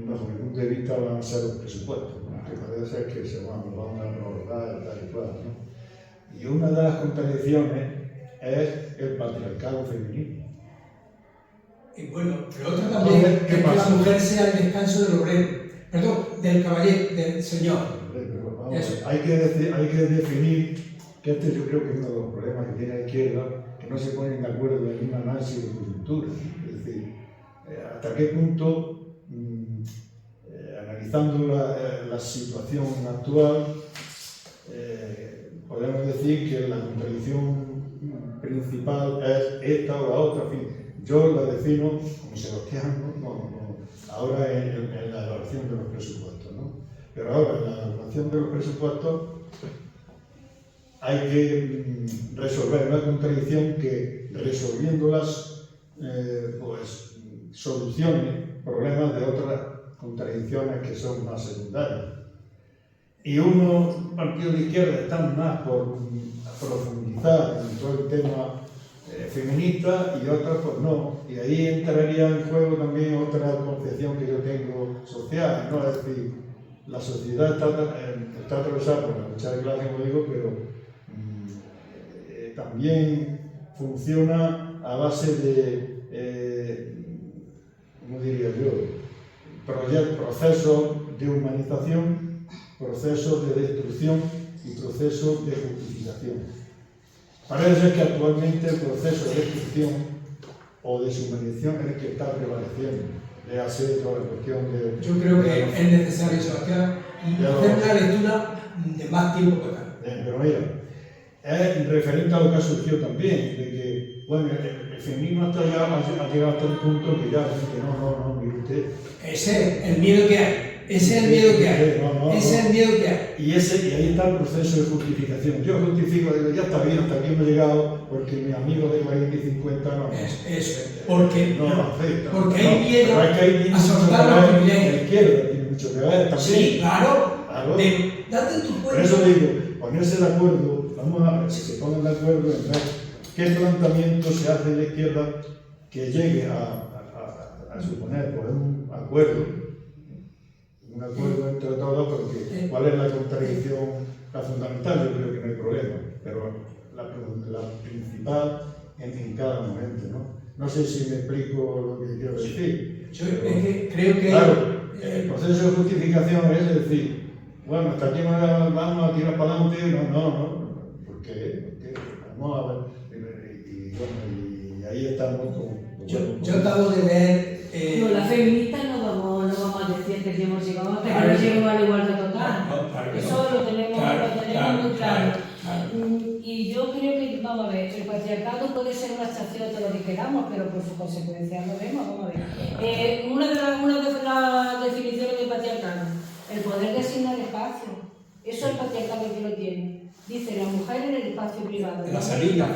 bajo mi punto de vista, van a ser los presupuestos, ¿no? Que parece ser que se van a prorrogar y tal y cual, ¿no? Y una de las contradicciones es el patriarcado femenino. Y bueno, pero otra también es que la mujer sea el descanso del obrero, perdón, del caballero, del señor. Pero vamos, hay que definir que este yo creo que es uno de los problemas que tiene la izquierda, que no se ponen de acuerdo en un análisis de coyuntura. Es decir, hasta qué punto, analizando la situación actual, podemos decir que la contradicción principal es esta o la otra. En fin, yo la defino como Sebastián, ahora en la elaboración de los presupuestos, ¿no? Pero ahora en la elaboración de los presupuestos hay que resolver una contradicción que, resolviéndolas, pues solucione problemas de otras contradicciones que son más secundarias. Y unos partidos de izquierda están más por profundizar en todo el tema feminista y otros pues no. Y ahí entraría en juego también otra concepción que yo tengo social, ¿no? Es decir, la sociedad está atravesada por la lucha de clase, como digo, pero también funciona a base de, ¿cómo diría yo? Procesos de humanización, procesos de destrucción y procesos de justificación. Parece ser que actualmente el proceso de destrucción o deshumanización es el que está prevaleciendo. De hacer toda la cuestión de... Yo creo que es necesario, Sebastián, hacer una lectura de más tiempo que acá. Pero mira, es referente a lo que ha surgido también, de que, bueno, el feminismo hasta ya ha llegado hasta un punto que ya dice que no, mire usted. Ese es el miedo que hay. Ese es el miedo que hay. Ese es el miedo que hay. Y ahí está el proceso de justificación. Yo justifico, digo, ya está bien, hasta aquí hemos llegado, porque mi amigo de 40 y 50 no. Eso es. Porque no afecta. Porque hay miedo a soltar los privilegios. La izquierda tiene mucho que ver también. Sí, claro. Date tu cuenta. Por eso digo, ponerse de acuerdo, vamos a ver si se ponen de acuerdo en ver qué planteamiento se hace de la izquierda que llegue a suponer por un acuerdo entre todos, porque cuál es la contradicción, la fundamental, yo creo que no hay problema, pero la principal en cada momento, ¿no? No sé si me explico lo que quiero decir. Yo es que creo que... Claro, el proceso de justificación es decir, bueno, hasta aquí vamos a tirar para adelante, no, ¿por qué? Vamos a ver, y ahí estamos con... Yo acabo de ver... No, las feministas no vamos a decir que hemos llegado hasta que no lleguemos a la igualdad total. Eso lo tenemos muy claro. Y yo creo que, vamos a ver, el patriarcado puede ser una excepción de lo que queramos, pero por sus consecuencias lo vemos, vamos a ver. Una de las definiciones del patriarcado, el poder de asignar espacio. Eso es el patriarcado que lo tiene. dice la mujer en el espacio privado. La salida,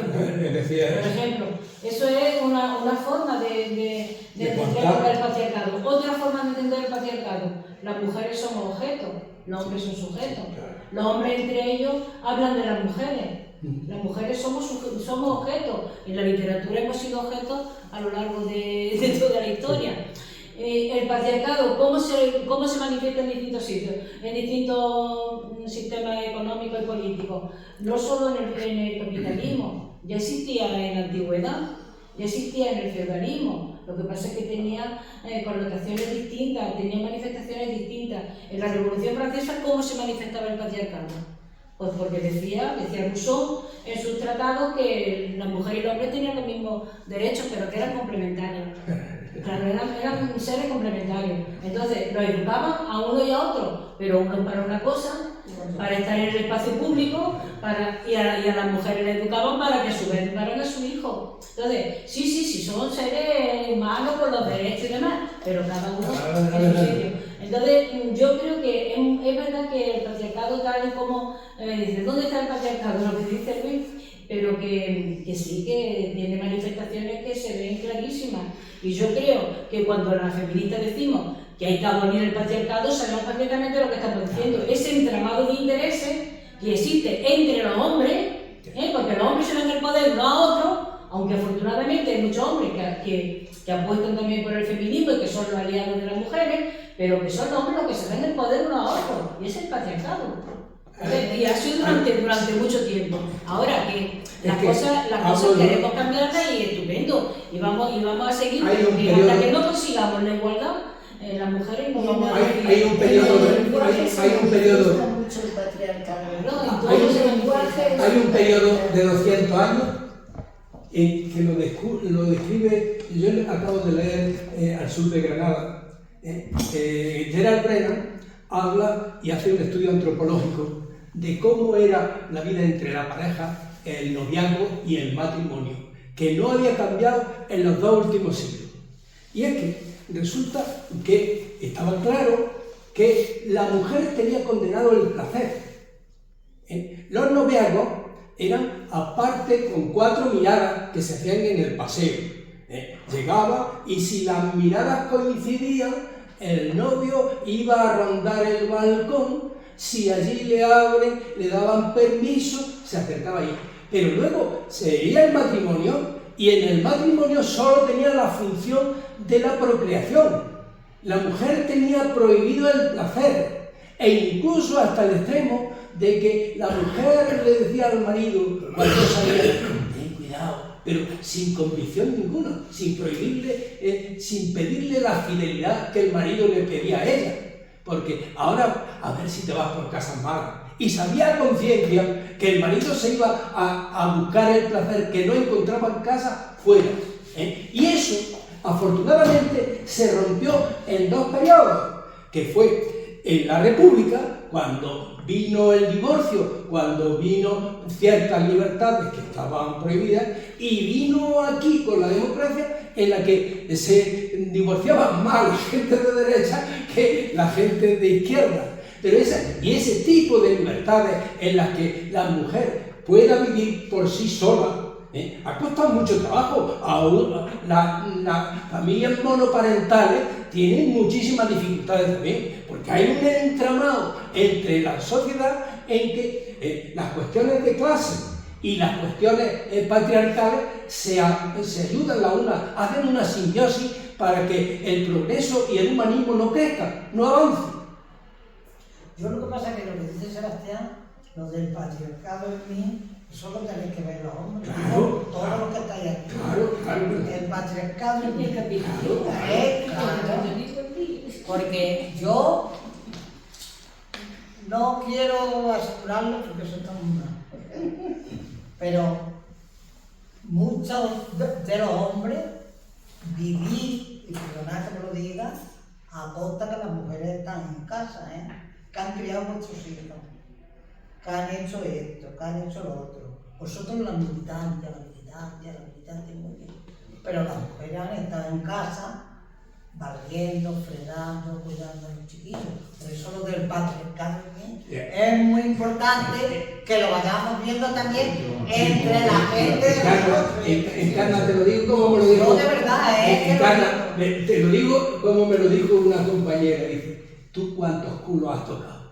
decía. Por ejemplo, eso es una forma de entender el patriarcado. Otra forma de entender el patriarcado, las mujeres somos objetos, los hombres son sujetos. Los hombres entre ellos hablan de las mujeres. Las mujeres somos objetos. En la literatura hemos sido objetos a lo largo de toda la historia. El patriarcado, ¿cómo se manifiesta en distintos sitios? En distintos sistemas económicos y políticos. No solo en el capitalismo, ya existía en la antigüedad, ya existía en el feudalismo. Lo que pasa es que tenía connotaciones distintas, tenía manifestaciones distintas. En la Revolución Francesa, ¿cómo se manifestaba el patriarcado? Pues porque decía Rousseau en sus tratados que la mujer y el hombre tenían los mismos derechos, pero que eran complementarios. Claro, eran seres complementarios. Entonces, los educaban a uno y a otro, pero uno para una cosa, para estar en el espacio público, y a las mujeres les educaban para que a su vez educaran a su hijo. Entonces, sí, son seres humanos con los derechos y demás, pero cada uno en su sitio. Entonces, yo creo que es verdad que el patriarcado tal y como dice, ¿dónde está el patriarcado? Lo que dice Luis, pero que sí, que tiene manifestaciones que se ven clarísimas. Y yo creo que cuando las feministas decimos que hay que abolir el patriarcado, sabemos perfectamente lo que estamos diciendo. Ese entramado de intereses que existe entre los hombres, porque los hombres se dan el poder uno a otro, aunque afortunadamente hay muchos hombres que apuestan también por el feminismo y que son los aliados de las mujeres, pero que son los hombres los que se dan el poder uno a otro, y es el patriarcado. Y ha sido durante mucho tiempo. Ahora que las cosas queremos cambiarlas y estupendo, y vamos a seguir, porque hasta que no consigamos la igualdad, las mujeres no vamos a seguir. Hay un periodo de 200 años que lo describe, yo acabo de leer Al sur de Granada. Gerald Brennan habla y hace un estudio antropológico de cómo era la vida entre la pareja, el noviazgo y el matrimonio, que no había cambiado en los 2 últimos siglos. Y es que resulta que estaba claro que la mujer tenía condenado el placer. Los noviazgos eran aparte con 4 miradas que se hacían en el paseo. Llegaba y si las miradas coincidían, el novio iba a rondar el balcón, si allí le abren, le daban permiso, se acercaba ahí. Pero luego se iba el matrimonio y en el matrimonio solo tenía la función de la procreación. La mujer tenía prohibido el placer e incluso hasta el extremo de que la mujer le decía al marido cuando salía, ten cuidado, pero sin convicción ninguna, sin pedirle la fidelidad que el marido le pedía a ella, porque ahora a ver si te vas por casas malas. Y sabía a conciencia que el marido se iba a buscar el placer que no encontraba en casa fuera. Y eso, afortunadamente, se rompió en 2 periodos, que fue en la República, cuando vino el divorcio, cuando vino ciertas libertades que estaban prohibidas, y vino aquí con la democracia, en la que se divorciaba más la gente de derecha que la gente de izquierda. Pero ese tipo de libertades en las que la mujer pueda vivir por sí sola, ha costado mucho trabajo. Las familias monoparentales tienen muchísimas dificultades también, porque hay un entramado entre la sociedad en que las cuestiones de clase y las cuestiones patriarcales se ayudan la una, hacen una simbiosis para que el progreso y el humanismo no crezcan, no avancen. Yo lo que pasa es que lo que dice Sebastián, lo del patriarcado en mí, eso lo tenéis que ver los hombres, claro, todos los que estáis aquí. Claro. El patriarcado en mí. Claro. Porque yo no quiero asegurarlo porque eso está muy mal. Pero muchos de los hombres vivís, y perdonad que me lo diga, a costa que las mujeres están en casa, que han criado vuestros hijos, que han hecho esto, que han hecho lo otro. Vosotros la militancia, muy bien. Pero las mujeres han estado en casa, barriendo, barriendo, fregando, cuidando a los chiquillos. Por eso lo del patriarcado es muy importante que lo vayamos viendo también entre la gente de nosotros. Encarna, te lo digo como me lo dijo. No, de verdad, Encarna, te lo digo como me lo dijo una compañera. Dice, ¿tú cuántos culos has tocado?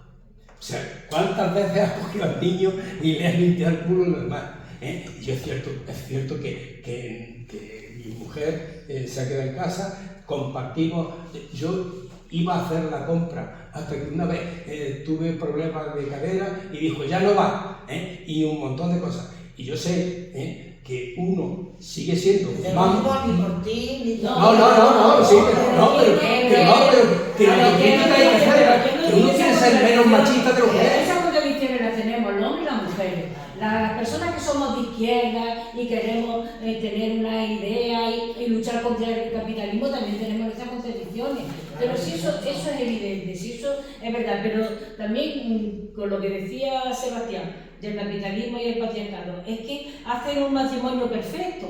O sea, ¿cuántas veces has cogido al niño y le has limpiado el culo normal? Y es cierto que mi mujer se ha quedado en casa, compartimos. Yo iba a hacer la compra hasta que una vez tuve problemas de cadera y dijo, ya no va, y un montón de cosas. Y yo sé que uno sigue siendo más... Ni por ti, ni por No, sí, pero lo que hay que hacer, que uno quiere ser menos machista de lo que es. Esas contradicciones las tenemos los hombres y las mujeres. Las personas que somos de izquierda y queremos tener una idea y luchar contra el capitalismo también tenemos esas contradicciones. Pero si eso es evidente, si eso es verdad. Pero también con lo que decía Sebastián del capitalismo y el patriarcado, es que hacen un matrimonio perfecto.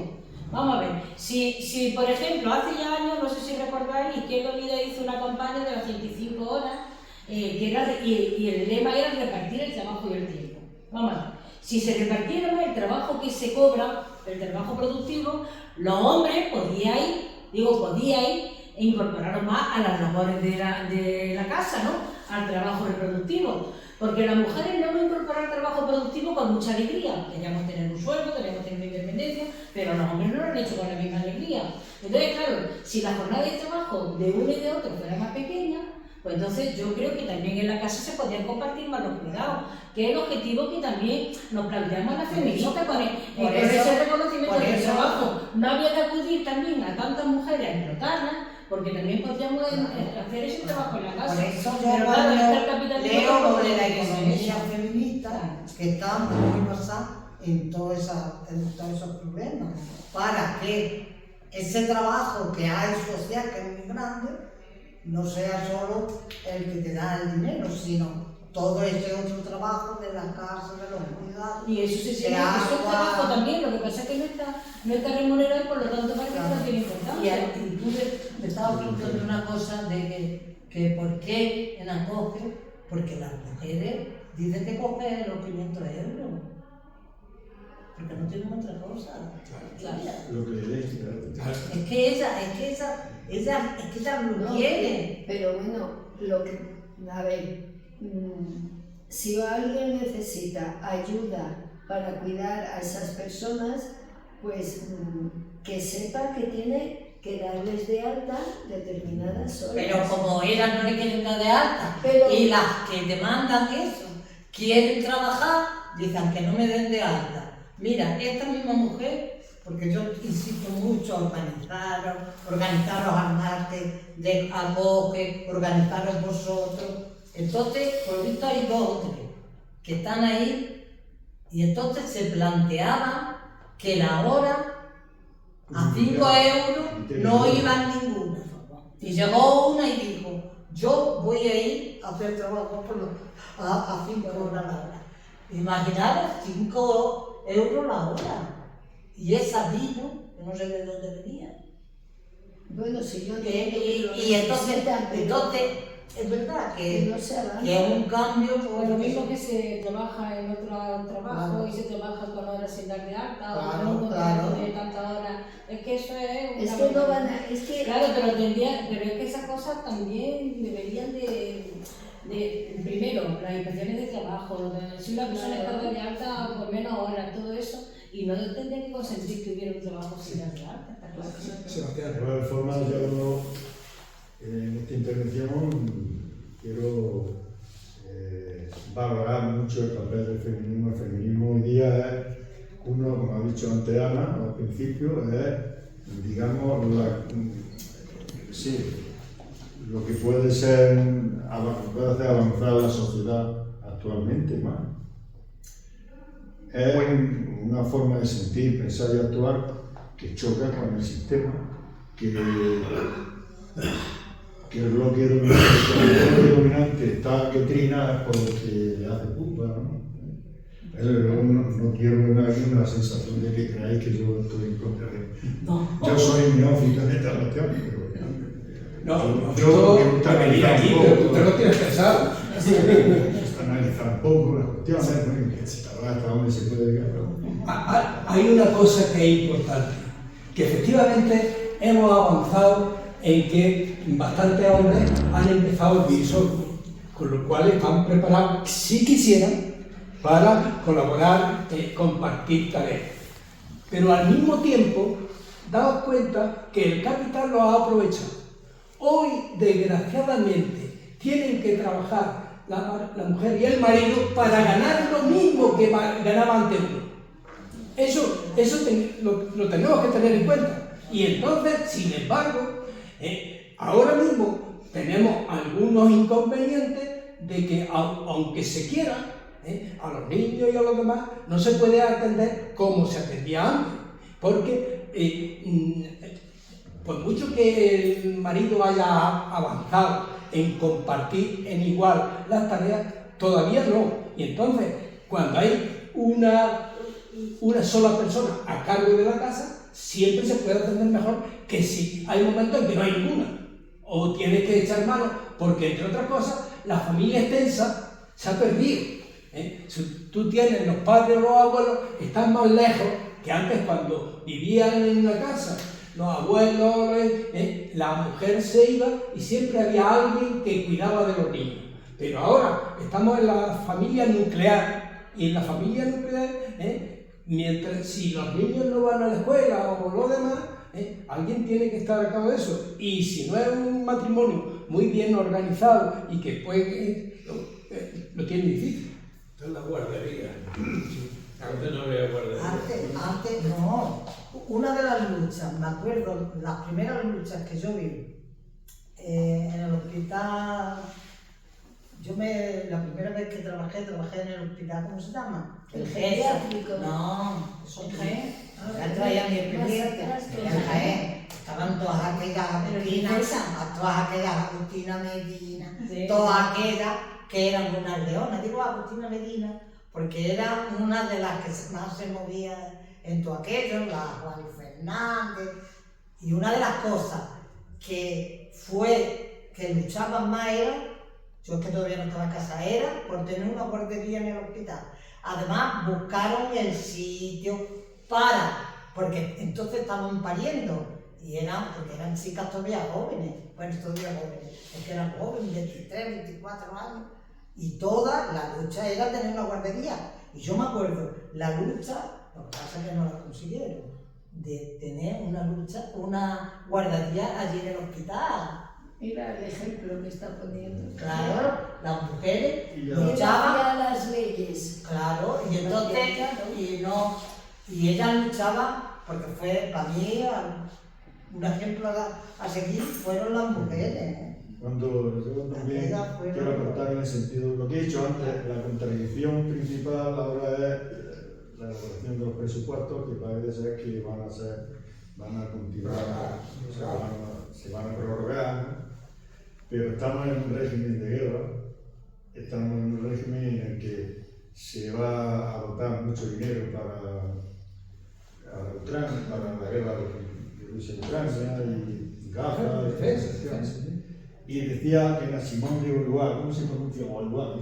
Vamos a ver, si por ejemplo hace ya años, no sé si recordáis, Izquierda Unida hizo una campaña de las 25 horas y el lema era repartir el trabajo y el tiempo. Vamos a ver, si se repartiera más el trabajo que se cobra, el trabajo productivo, los hombres podíais incorporaros más a las labores de la casa, ¿no? Al trabajo reproductivo. Porque las mujeres no hemos incorporado al trabajo productivo con mucha alegría. Queríamos tener un sueldo, queríamos tener una independencia, pero los hombres no lo han hecho con la misma alegría. Entonces, claro, si la jornada de trabajo de uno y de otro fuera más pequeña, pues entonces yo creo que también en la casa se podrían compartir más los cuidados, que es el objetivo que también nos planteamos las feministas con ese reconocimiento del trabajo. No había que acudir también a tantas mujeres a explotarlas, porque también podríamos hacer ese trabajo en la casa. Por eso yo pero claro, está el capitalismo leo lo de la que economía feminista, que está muy basada en todos esos problemas, para que ese trabajo que hay social, que es muy grande, no sea solo el que te da el dinero, sino todo ese otro trabajo de la casa, de los cuidados. Y eso se tiene, eso es trabajo también, lo que pasa es que no está remunerado y por lo tanto parece que no tiene importancia. Y tú me estabas preguntando una cosa de que por qué en acoge, porque las mujeres dicen que cogen los 500 euros, porque no tienen otra cosa. Claro. Lo que le den, claro. Es que ella lo quiere. Pero bueno, a ver, si alguien necesita ayuda para cuidar a esas personas, pues que sepa que tiene que darles de alta determinadas horas. Pero como ellas no le quieren dar de alta, Pero- y las que demandan eso quieren trabajar, dicen que no me den de alta. Mira, esta misma mujer, porque yo insisto mucho en organizaros al martes de acoge, organizaros vosotros. Entonces, por lo visto hay 2 o 3 que están ahí y entonces se planteaba que la hora a 5 euros no iba ninguna. Y llegó una y dijo, yo voy a ir a hacer trabajo a 5 horas la hora. Imaginaros 5 euros la hora. Y esa vino, que no sé de dónde venía. Bueno, si yo Y entonces es verdad que no se avanza. es un cambio. Pues lo mismo que se trabaja en otro trabajo Claro. y se trabaja con horas sin dar de alta Claro, o con un claro. contrato de tantas horas. Es que eso es Es que no van a... Es que... Claro, pero es que esas cosas también deberían de primero, las inspecciones de trabajo, si una persona está dada de alta por menos horas, todo eso, y no tendría que consentir que hubiera un trabajo sin dar de alta, está claro. Sebastián. De todas formas, yo en esta intervención quiero valorar mucho el papel del feminismo. El feminismo hoy día es uno, como ha dicho antes Ana al principio, es, digamos, lo que puede hacer avanzar la sociedad actualmente más. Es una forma de sentir, pensar y actuar que choca con el sistema, que el bloque dominante está que trina por lo que le hace culpa, ¿no? No quiero dar aquí una sensación de que creáis que yo estoy en contra de... No. Yo soy neófito en esta cuestión, pero No, yo que esto debería ir, pero usted lo tiene pensado. analizar un poco las cuestiones, bueno, que se tarda hasta dónde se puede llegar. Hay una cosa que es importante, que efectivamente hemos avanzado en que bastantes hombres han empezado a vivir solos, con lo cual están preparados, si quisieran, para colaborar, compartir tareas. Pero al mismo tiempo, daos cuenta que el capital lo ha aprovechado. Hoy, desgraciadamente, tienen que trabajar la mujer y el marido para ganar lo mismo que ganaba antes uno. Eso lo tenemos que tener en cuenta. Y entonces, sin embargo, ahora mismo tenemos algunos inconvenientes de que, aunque se quiera, a los niños y a los demás, no se puede atender como se atendía antes. Porque, por mucho que el marido haya avanzado en compartir en igual las tareas, todavía no. Y entonces, cuando hay una sola persona a cargo de la casa, siempre se puede atender mejor que si hay momentos en que no hay ninguna. O tienes que echar mano, porque entre otras cosas, la familia extensa se ha perdido. Si tú tienes los padres o los abuelos, están más lejos que antes cuando vivían en una casa. Los abuelos, la mujer se iba y siempre había alguien que cuidaba de los niños. Pero ahora estamos en la familia nuclear, y en la familia nuclear, mientras si los niños no van a la escuela o lo demás, alguien tiene que estar a cargo de eso. Y si no es un matrimonio muy bien organizado y que puede, lo tiene difícil. Esta es la guardería. Antes no había guardería. Antes no. Una de las luchas, me acuerdo, las primeras luchas que yo vi en el hospital, la primera vez que trabajé en el hospital, ¿cómo se llama? El geriátrico. No, eso ¿El es Jaén? ya traía mi experiencia. El Jaén. Estaban todas aquellas Agustina Medina, Sí. todas aquellas que eran unas leonas. Digo Agustina Medina porque era una de las que más se movía en todo aquello, la Juan Fernández. Y una de las cosas que luchaban más era, yo es que todavía no estaba en casa, era por tener una guardería en el hospital. Además, buscaron el sitio porque entonces estaban pariendo, porque eran chicas todavía jóvenes, es que eran jóvenes, 23, 24 años, y toda la lucha era tener una guardería. Y yo me acuerdo, la lucha, lo que pasa es que no la consiguieron, de tener una guardería allí en el hospital. Mira el ejemplo que está poniendo. Claro, las mujeres Ella luchaban. hacía las leyes. Claro, y entonces, y ella luchaba, porque fue para mí un ejemplo a seguir, fueron las mujeres. Yo también quiero aportar en el sentido, lo que he dicho antes, la contradicción principal ahora es la elaboración de los presupuestos, que parece ser que van a continuar, se van a prorrogar, ¿no? Pero estamos en un régimen de guerra, estamos en un régimen en el que se va a dotar mucho dinero para la guerra de Rusia y Ucrania, y Gaza, y decía que la Simón de Uruguay, ¿cómo se pronuncia? Uruguay.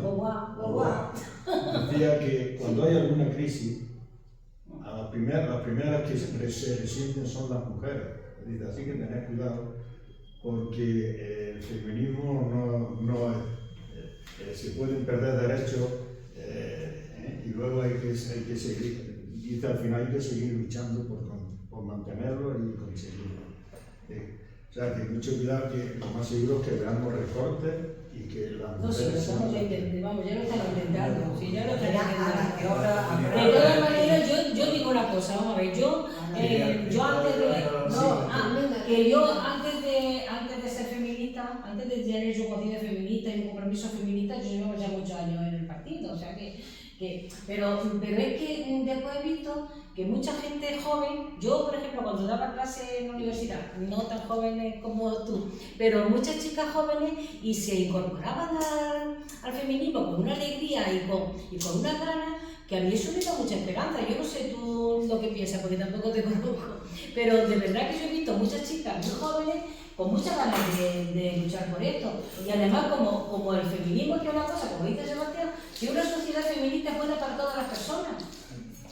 Decía que cuando hay alguna crisis, las primeras que se resienten son las mujeres. Dice, así que tened cuidado, porque el feminismo se pueden perder derechos y luego hay que seguir. Dice, al final hay que seguir luchando por mantenerlo y conseguirlo. O sea, que mucho cuidado, que lo más seguro es que veamos recortes y que las No, sí, lo mujeres estamos intentando, vamos, ya lo estamos intentando, sí, ya lo estamos intentando. De De todas maneras, yo digo una cosa, vamos a ver, yo antes de ser feminista, antes de tener yo conciencia feminista y un compromiso feminista, yo llevo ya muchos años en el partido, o sea pero es que después he visto que mucha gente joven, yo por ejemplo cuando daba clase en la universidad, no tan jóvenes como tú, pero muchas chicas jóvenes y se incorporaban al feminismo con una alegría y con una ganas que a mí eso me da mucha esperanza. Yo no sé tú lo que piensas porque tampoco te conozco, pero de verdad que yo he visto muchas chicas muy jóvenes con muchas ganas de luchar por esto. Y además, como el feminismo, que es una cosa, como dice Sebastián, que una sociedad feminista es buena para todas las personas.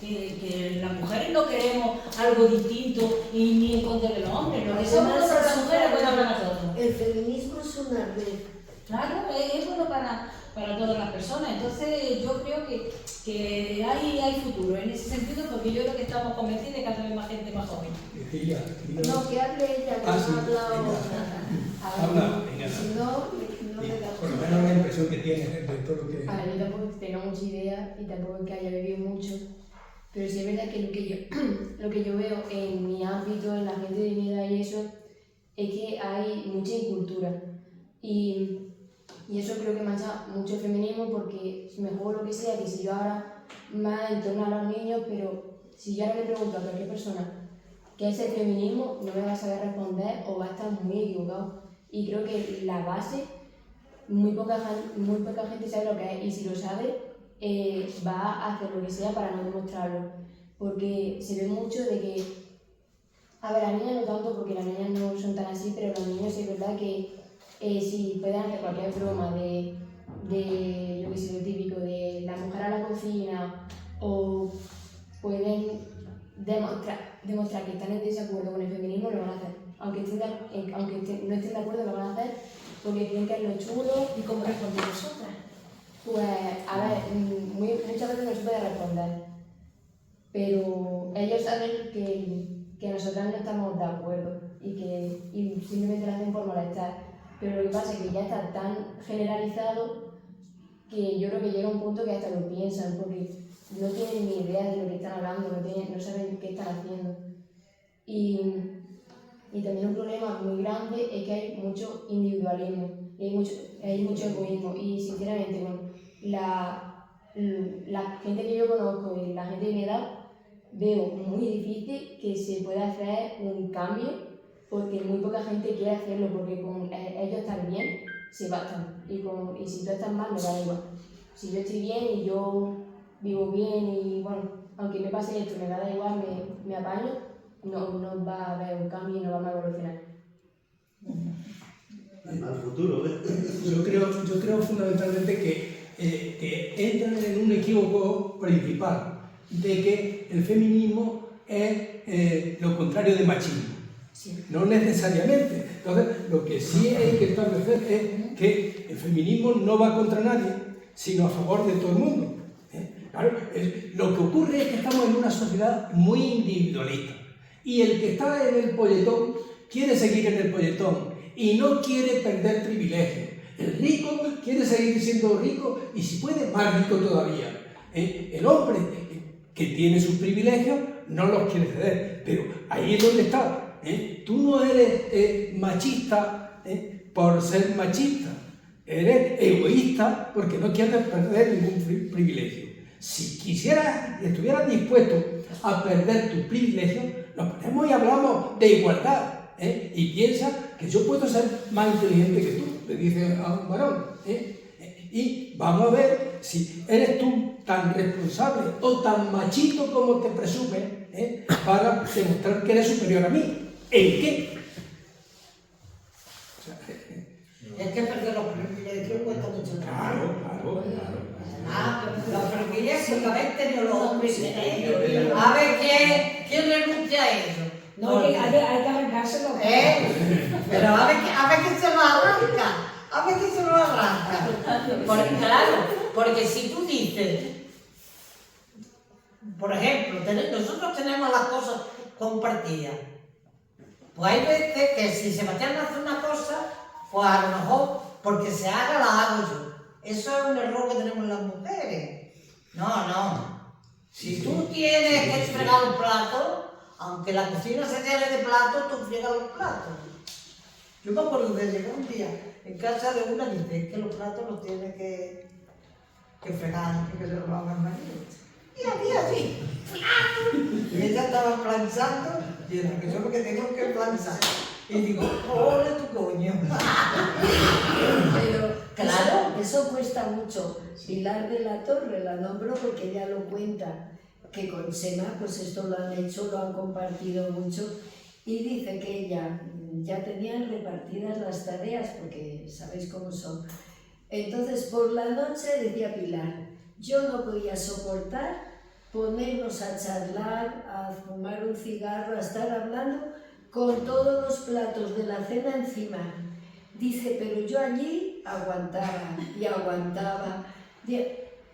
Que las mujeres no queremos algo distinto y ni en contra de los hombres, lo que se merece a las mujeres es bueno para todos. El feminismo es una red. Claro, es bueno para todas las personas. Entonces yo creo que hay futuro en ese sentido, porque yo creo que estamos convencidos de cada vez más gente más joven. No, que hable ella, que no ha hablado nada. Habla, venga. Si no le da. Por lo menos la impresión que tienes de todo lo que... A ver, yo tampoco tengo mucha idea y tampoco es que haya vivido mucho, pero sí es verdad que lo que yo veo en mi ámbito, en la gente de mi edad y eso, es que hay mucha incultura. Y eso creo que mancha mucho el feminismo, porque me juego lo que sea, que si yo ahora más en torno a los niños, pero si yo ahora le pregunto a cualquier persona qué es el feminismo, no me va a saber responder o va a estar muy equivocado. Y creo que la base, muy poca gente sabe lo que es, y si lo sabe, va a hacer lo que sea para no demostrarlo. Porque se ve mucho de que, a ver, las niñas no tanto, porque las niñas no son tan así, pero los niños sí es verdad que si pueden hacer cualquier broma de yo que sé, lo típico, de la mujer a la cocina, o pueden demostrar que están en desacuerdo con el feminismo, lo van a hacer. Aunque no estén de acuerdo, lo van a hacer porque creen que es lo chulo. ¿Y cómo respondemos nosotras? Pues, a ver, muchas veces no se puede responder, pero ellos saben que nosotras no estamos de acuerdo y simplemente lo hacen por molestar. Pero lo que pasa es que ya está tan generalizado que yo creo que llega un punto que hasta lo piensan, porque no tienen ni idea de lo que están hablando, no saben qué están haciendo. Y también un problema muy grande es que hay mucho individualismo, y hay mucho egoísmo, y sinceramente con la gente que yo conozco y la gente de mi edad, veo muy difícil que se pueda hacer un cambio, porque muy poca gente quiere hacerlo, porque con ellos estar bien se bastan, y si tú estás mal me da igual. Si yo estoy bien y yo vivo bien y bueno, aunque me pase esto me da igual, me apaño, no va a haber un cambio y no vamos a evolucionar. Al futuro, ¿eh? Yo creo fundamentalmente que entran en un equívoco principal, de que el feminismo es lo contrario de machismo. Sí. No necesariamente. Entonces, lo que sí hay que establecer es que el feminismo no va contra nadie, sino a favor de todo el mundo. Claro, lo que ocurre es que estamos en una sociedad muy individualista, y el que está en el polletón quiere seguir en el polletón y no quiere perder privilegios. El rico quiere seguir siendo rico y, si puede, más rico todavía. El hombre que tiene sus privilegios no los quiere ceder, pero ahí es donde está. Tú no eres machista por ser machista, eres egoísta porque no quieres perder ningún privilegio. Si quisieras y estuvieras dispuesto a perder tus privilegios, nos ponemos y hablamos de igualdad, y piensa que yo puedo ser más inteligente que tú, le dice a un varón, y vamos a ver si eres tú tan responsable o tan machito como te presumes, para demostrar que eres superior a mí. ¿En qué? Es que perder los privilegios cuesta mucho trabajo. Claro. Los privilegios que habéis tenido los hombres en ellos. A ver quién renuncia a eso. No, hay que arrancárselo. Pero a ver quién se lo arranca. A ver quién se lo arranca. Porque si tú dices, por ejemplo, nosotros tenemos las cosas compartidas. Pues hay veces que si Sebastián hace una cosa, pues a lo mejor porque se haga la hago yo. Eso es un error que tenemos las mujeres. No. Si tú tienes que fregar los platos, aunque la cocina se llene de platos, tú friegas los platos. Yo me acuerdo de llegar un día en casa de una y dice que los platos los tiene que fregar y que se los haga el marido. Y había así. Y ella estaba planchando, y era que yo lo que tengo que planchar. Y digo, ¡ole tu coño! Pero Claro. eso cuesta mucho. Pilar de la Torre, la nombro porque ella lo cuenta, que con Sema pues esto lo han hecho, lo han compartido mucho, y dice que ella ya tenían repartidas las tareas, porque sabéis cómo son. Entonces, por la noche, decía Pilar, yo no podía soportar ponernos a charlar, a fumar un cigarro, a estar hablando con todos los platos de la cena encima. Dice, pero yo allí aguantaba y aguantaba.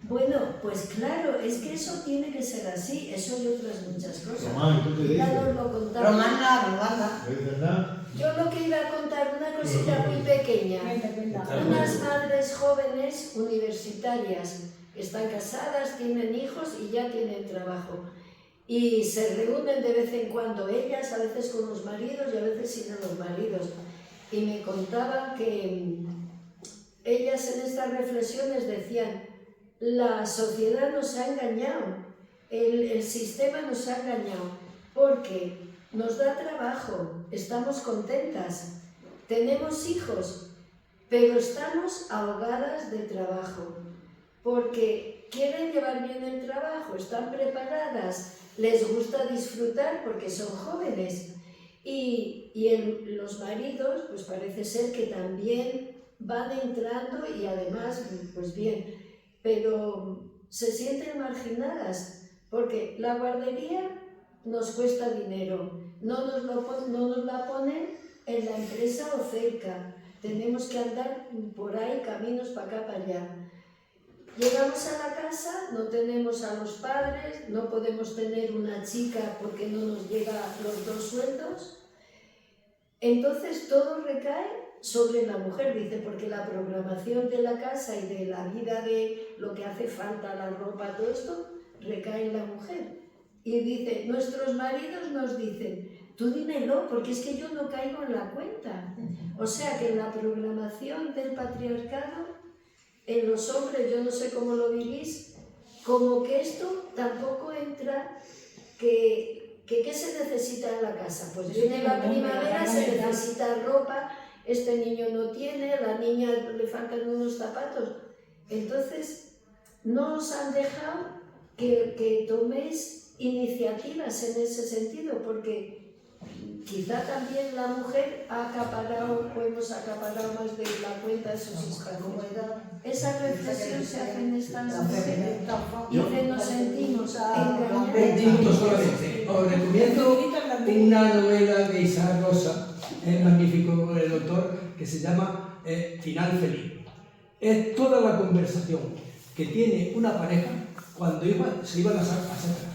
Bueno, pues claro, es que eso tiene que ser así, eso y otras muchas cosas. Román, ¿tú qué Ya dices? nos lo contamos. Romana. ¿No dices nada? Yo lo que iba a contar, una cosita muy pequeña. Unas madres jóvenes universitarias están casadas, tienen hijos y ya tienen trabajo. Y se reúnen de vez en cuando ellas, a veces con los maridos y a veces sin los maridos. Y me contaban que ellas en estas reflexiones decían, la sociedad nos ha engañado, el sistema nos ha engañado, porque nos da trabajo, estamos contentas, tenemos hijos, pero estamos ahogadas de trabajo, porque quieren llevar bien el trabajo, están preparadas, les gusta disfrutar porque son jóvenes, y los maridos, pues parece ser que también van entrando y además, pues bien, pero se sienten marginadas, porque la guardería nos cuesta dinero, no nos la ponen en la empresa o cerca, tenemos que andar por ahí, caminos para acá, para allá. Llegamos a la casa, no tenemos a los padres, no podemos tener una chica porque no nos llegan los 2 sueldos, entonces todo recae sobre la mujer, dice, porque la programación de la casa y de la vida, de lo que hace falta, la ropa, todo esto, recae en la mujer. Y dice, nuestros maridos nos dicen, tú dímelo, porque es que yo no caigo en la cuenta. O sea que en la programación del patriarcado, en los hombres, yo no sé cómo lo vivís, como que esto tampoco entra, ¿qué se necesita en la casa? Pues viene la primavera, se necesita ropa, este niño no tiene, la niña le faltan unos zapatos. Entonces, no os han dejado que toméis iniciativas en ese sentido, porque quizá también la mujer ha acaparado, o hemos acaparado más de la cuenta de sus hijos. Esa reflexión se hace en estas mujeres y que nos sentimos engañadas. Un punto solamente. Os recomiendo una novela de Isaac Rosa, es magnífico el autor, que se llama Final Feliz. Es toda la conversación que tiene una pareja cuando se iban a separar.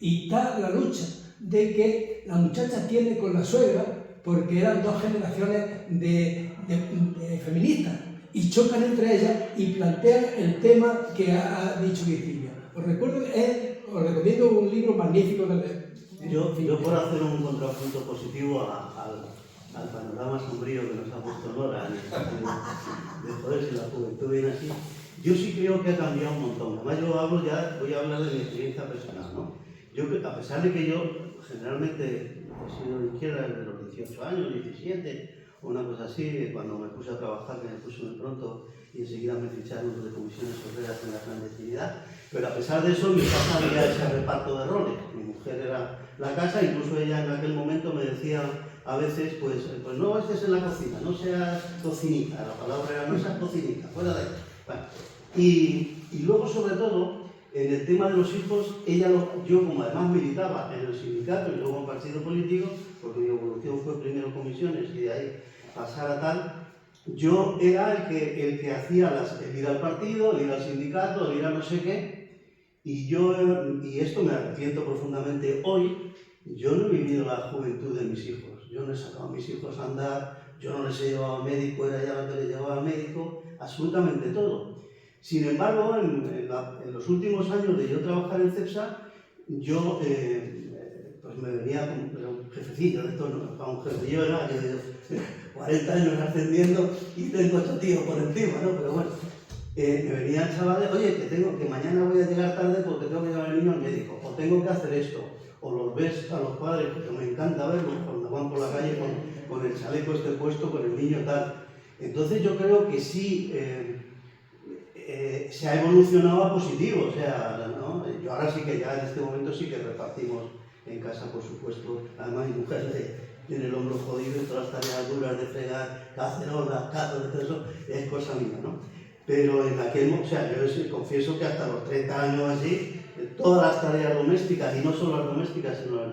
Y está la lucha de que la muchacha tiene con la suegra, porque eran 2 generaciones de feministas, y chocan entre ellas y plantean el tema que ha dicho Virginia. Os recomiendo un libro magnífico de leer. Yo por hacer un contrapunto positivo al panorama sombrío que nos ha puesto Nora en el sentido de joder si la juventud viene así, yo sí creo que ha cambiado un montón. Además voy a hablar de mi experiencia personal, ¿no? Yo, a pesar de que yo generalmente he sido de izquierda desde los 18 años, 17, o una cosa así, cuando me puse a trabajar, que me puse muy pronto y enseguida me ficharon de comisiones obreras en la clandestinidad, pero a pesar de eso en mi casa había ese reparto de roles. Mi mujer era la casa, incluso ella en aquel momento me decía a veces, pues no estés en la cocina, no seas cocinita, la palabra era no seas cocinita, fuera de ahí. Bueno, y luego sobre todo, en el tema de los hijos, yo como además militaba en el sindicato y luego en partido político, porque mi evolución fue primero comisiones y de ahí pasar a tal, yo era el que hacía el ir al partido, el ir al sindicato, el ir a no sé qué, y esto me arrepiento profundamente hoy. Yo no he vivido la juventud de mis hijos, yo no he sacado a mis hijos a andar, yo no les he llevado al médico, era ya la que les llevaba al médico, absolutamente todo. Sin embargo, en los últimos años de yo trabajar en CEPSA, yo pues me venía como un jefecillo de esto, ¿no? Un jefe, yo era 40 años ascendiendo y tengo 8 tíos por encima, ¿no? Pero bueno, me venían chavales, oye, que mañana voy a llegar tarde porque tengo que llevar al niño al médico, o tengo que hacer esto, o los ves a los padres, porque me encanta verlos cuando van por la calle con el chaleco este puesto, con el niño tal. Entonces yo creo que sí se ha evolucionado a positivo, o sea, ¿no? Yo ahora sí que ya en este momento sí que repartimos en casa, por supuesto, además mi mujer tiene el hombro jodido y todas las tareas duras de fregar, cacerolas, catos, todo eso, es cosa mía, ¿no? Pero en aquel momento, o sea, yo confieso que hasta los 30 años así, todas las tareas domésticas, y no solo las domésticas, sino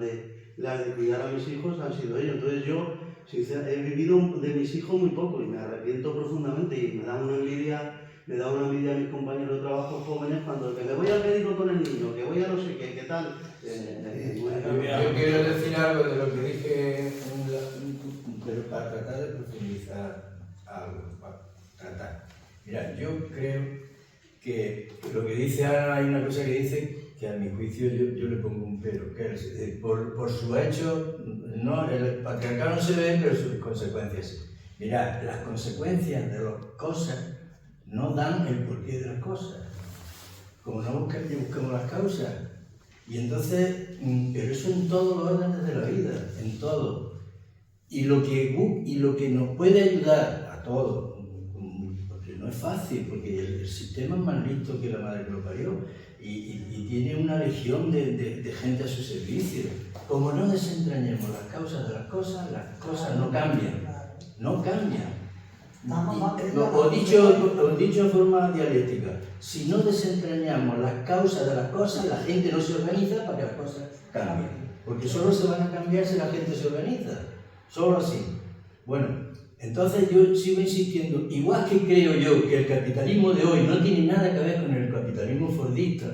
las de cuidar a mis hijos, han sido ellos. Entonces yo, sinceramente, he vivido de mis hijos muy poco y me arrepiento profundamente y me da una envidia a mis compañeros de trabajo jóvenes cuando que me voy al médico con el niño, que voy a no sé qué tal. Yo quiero decir algo de lo que dije, pero para tratar de profundizar algo, para tratar. Mira, yo creo que lo que dice Ana, hay una cosa que dice que a mi juicio yo le pongo un pero, que es, por su hecho, no, el patriarcado no se ve, pero sus consecuencias sí. Mira, las consecuencias de las cosas no dan el porqué de las cosas, como no buscamos las causas. Y entonces, pero eso en todos los órdenes de la vida, en todo. Y lo que nos puede ayudar a todos, porque no es fácil, porque el sistema es más listo que la madre que lo parió, y tiene una legión de gente a su servicio. Como no desentrañemos las causas de las cosas no cambian, no cambian. O dicho de forma dialéctica, si no desentrañamos las causas de las cosas, la gente no se organiza para que las cosas cambien. Porque solo se van a cambiar si la gente se organiza. Solo así. Bueno, entonces yo sigo insistiendo, igual que creo yo que el capitalismo de hoy no tiene nada que ver con el capitalismo fordista,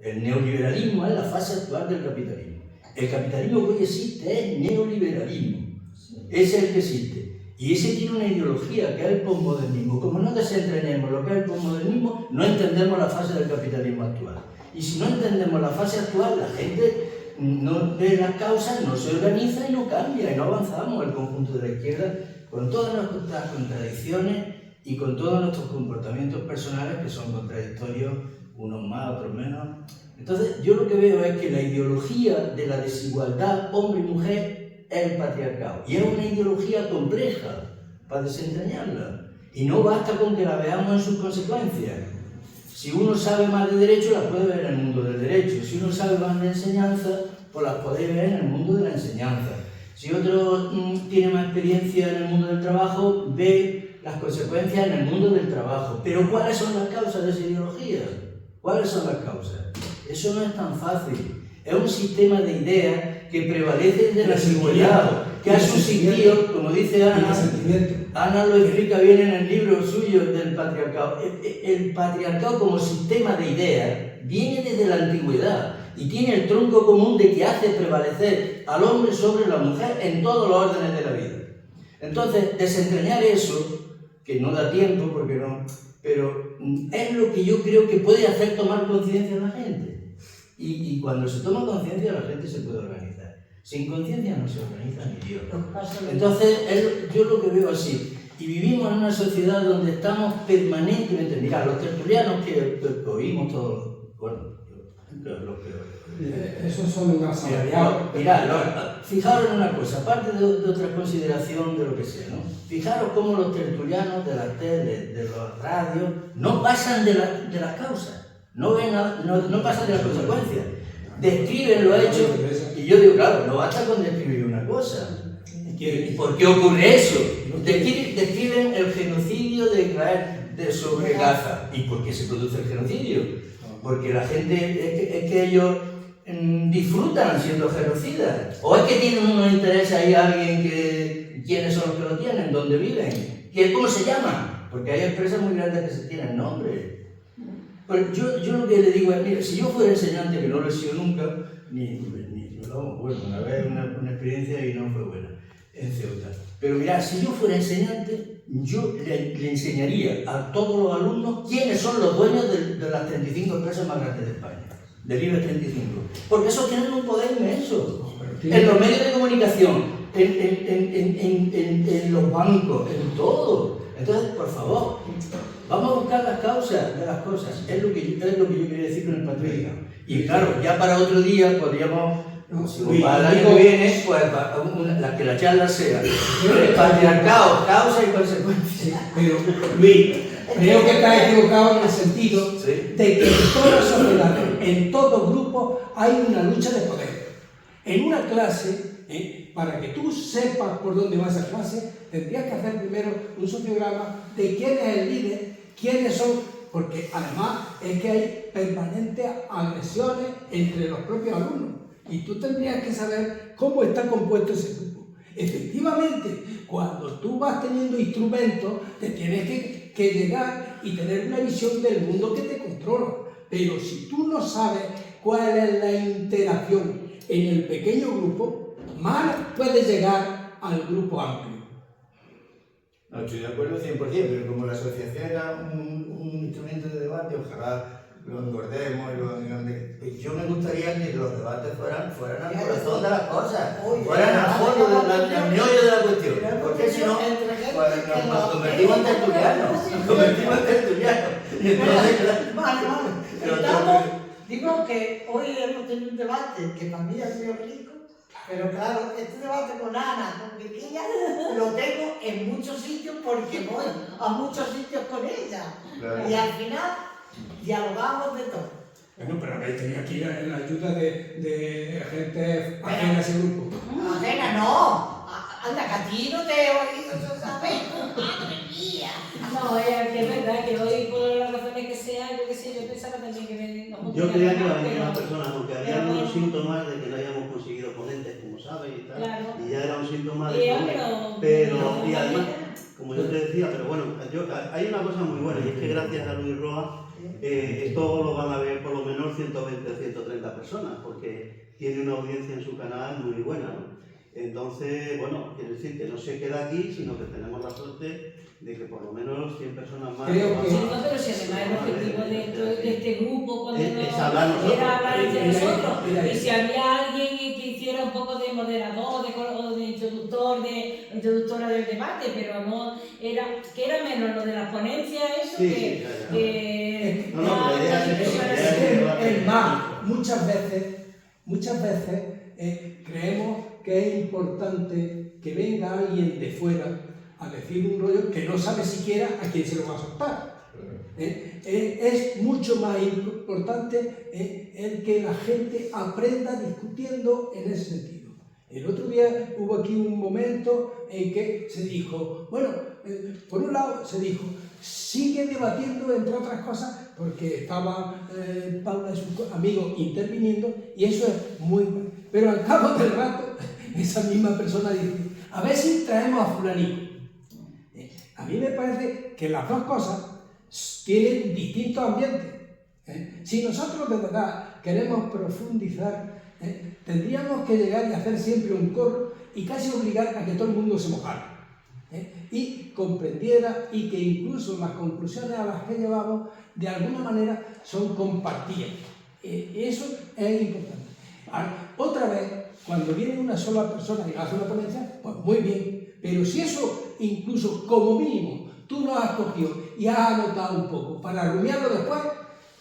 el neoliberalismo es la fase actual del capitalismo. El capitalismo que hoy existe es neoliberalismo. Ese es el que existe. Y ese tiene una ideología que es el posmodernismo. Como no desentrañemos lo que es el posmodernismo, no entendemos la fase del capitalismo actual. Y si no entendemos la fase actual, la gente no ve las causas, no se organiza y no cambia, y no avanzamos. El conjunto de la izquierda, con todas nuestras contradicciones y con todos nuestros comportamientos personales que son contradictorios, unos más, otros menos. Entonces, yo lo que veo es que la ideología de la desigualdad hombre y mujer es el patriarcado. Y es una ideología compleja para desentrañarla. Y no basta con que la veamos en sus consecuencias. Si uno sabe más de derecho, las puede ver en el mundo del derecho. Si uno sabe más de enseñanza, pues las puede ver en el mundo de la enseñanza. Si otro tiene más experiencia en el mundo del trabajo, ve las consecuencias en el mundo del trabajo. Pero ¿cuáles son las causas de esa ideología? ¿Cuáles son las causas? Eso no es tan fácil. Es un sistema de ideas que prevalece de la desigualdad, que ha subsistido, como dice Ana lo explica bien en el libro suyo del patriarcado. El patriarcado como sistema de ideas viene desde la antigüedad y tiene el tronco común de que hace prevalecer al hombre sobre la mujer en todos los órdenes de la vida. Entonces, desentrañar eso, que no da tiempo, porque no, pero es lo que yo creo que puede hacer tomar conciencia a la gente. Y cuando se toma conciencia, la gente se puede organizar. Sin conciencia no se organiza ni Dios. Entonces, yo lo que veo así. Y vivimos en una sociedad donde estamos permanentemente... Mirad, los tertulianos que oímos todos... Bueno, los que... Esos son unas asalariados. Mirad, fijaros en una cosa, aparte de otra consideración de lo que sea, ¿no? Fijaros cómo los tertulianos de las tele, de los radios, no pasan de las causas. No pasan de las consecuencias, describen lo hecho, y yo digo, claro, no basta con describir una cosa. ¿Por qué ocurre eso? Describen el genocidio de Israel sobre Gaza. ¿Y por qué se produce el genocidio? Porque la gente, es que ellos disfrutan siendo genocidas. O es que tienen unos intereses ahí alguien que... ¿Quiénes son los que lo tienen? ¿Dónde viven? ¿Cómo se llaman? Porque hay empresas muy grandes que se tienen nombre. Pero yo lo que le digo es, mira, si yo fuera enseñante, que no lo he sido nunca, bueno, una vez una experiencia y no fue buena, en Ceuta. Pero mira, si yo fuera enseñante, yo le enseñaría a todos los alumnos quiénes son los dueños de las 35 empresas más grandes de España, del IBEX 35. Porque esos tienen un poder inmenso. En los medios de comunicación, en los bancos, en todo. Entonces, por favor, vamos a buscar las causas de las cosas. Es lo que yo quería decir con el patriarcado. Y claro, ya para otro día podríamos, para el año que viene, pues que la charla sea el patriarcado, causa y consecuencia. Pero, Luis, creo que estás equivocado en el sentido de que en toda sociedad, en todo grupo, hay una lucha de poder. En una clase, para que tú sepas por dónde va esa clase, tendrías que hacer primero un sociograma de quién es el líder, quiénes son, porque además es que hay permanentes agresiones entre los propios alumnos y tú tendrías que saber cómo está compuesto ese grupo. Efectivamente, cuando tú vas teniendo instrumentos, te tienes que llegar y tener una visión del mundo que te controla. Pero si tú no sabes cuál es la interacción en el pequeño grupo, mal puedes llegar al grupo amplio. No, estoy de acuerdo 100%, pero como la asociación era un instrumento de debate, ojalá lo engordemos y lo engrandecemos. Yo me gustaría que los debates fueran al corazón de las cosas, fueran al fondo, al meollo de la cuestión. Porque si no, pues, nos convertimos en tertulianos. Y entonces, Digo que hoy hemos tenido un debate que para mí ha sido rico, pero claro, este debate con Ana, con Virginia, lo tengo en muchos sitios porque voy a muchos sitios con ella. Claro. Y al final dialogamos de todo. Bueno, pero habéis tenido aquí la ayuda de gente ajena a ese grupo. Ajena, no. Anda, que a ti no te he oído, ¿sabes? Madre mía. No, que es verdad que hoy, por las razones que sea, yo qué sé, yo pensaba también que yo creía que iba a venir una persona, porque había algunos síntomas de que no hayamos conseguido ponentes, como sabes, y tal, claro. Y ya era un síntoma de pero y además, como yo te decía, pero bueno, hay una cosa muy buena, y es que gracias a Luis Roa, esto lo van a ver por lo menos 120 o 130 personas, porque tiene una audiencia en su canal muy buena, ¿no? Entonces, bueno, quiere decir que no se queda aquí, sino que tenemos la suerte de que por lo menos 100 personas más... Creo que... Sí, no, pero si además el objetivo de este grupo cuando es hablar nosotros. era hablar entre nosotros, y si había alguien que hiciera un poco de moderador, de introductor, de introductora del debate, pero no, era menos lo de las ponencias, eso Sí, que no, la idea es Es más, muchas veces creemos que es importante que venga alguien de fuera a decir un rollo que no sabe siquiera a quién se lo va a soltar. Es mucho más importante el que la gente aprenda discutiendo en ese sentido. El otro día hubo aquí un momento en que se dijo, bueno, por un lado se dijo, sigue debatiendo entre otras cosas, porque estaba Paula y sus amigos interviniendo, y eso es muy bueno. Pero al cabo del rato, esa misma persona dice, a ver si traemos a fulanito. A mí me parece que las dos cosas tienen distintos ambientes. Si nosotros de verdad queremos profundizar, tendríamos que llegar y hacer siempre un coro y casi obligar a que todo el mundo se mojara. Y comprendiera, y que incluso las conclusiones a las que llevamos de alguna manera son compartidas. Eso es importante. Ahora, otra vez, cuando viene una sola persona y hace una ponencia, pues muy bien, pero si eso incluso como mínimo tú lo has cogido y has anotado un poco para rumiarlo después,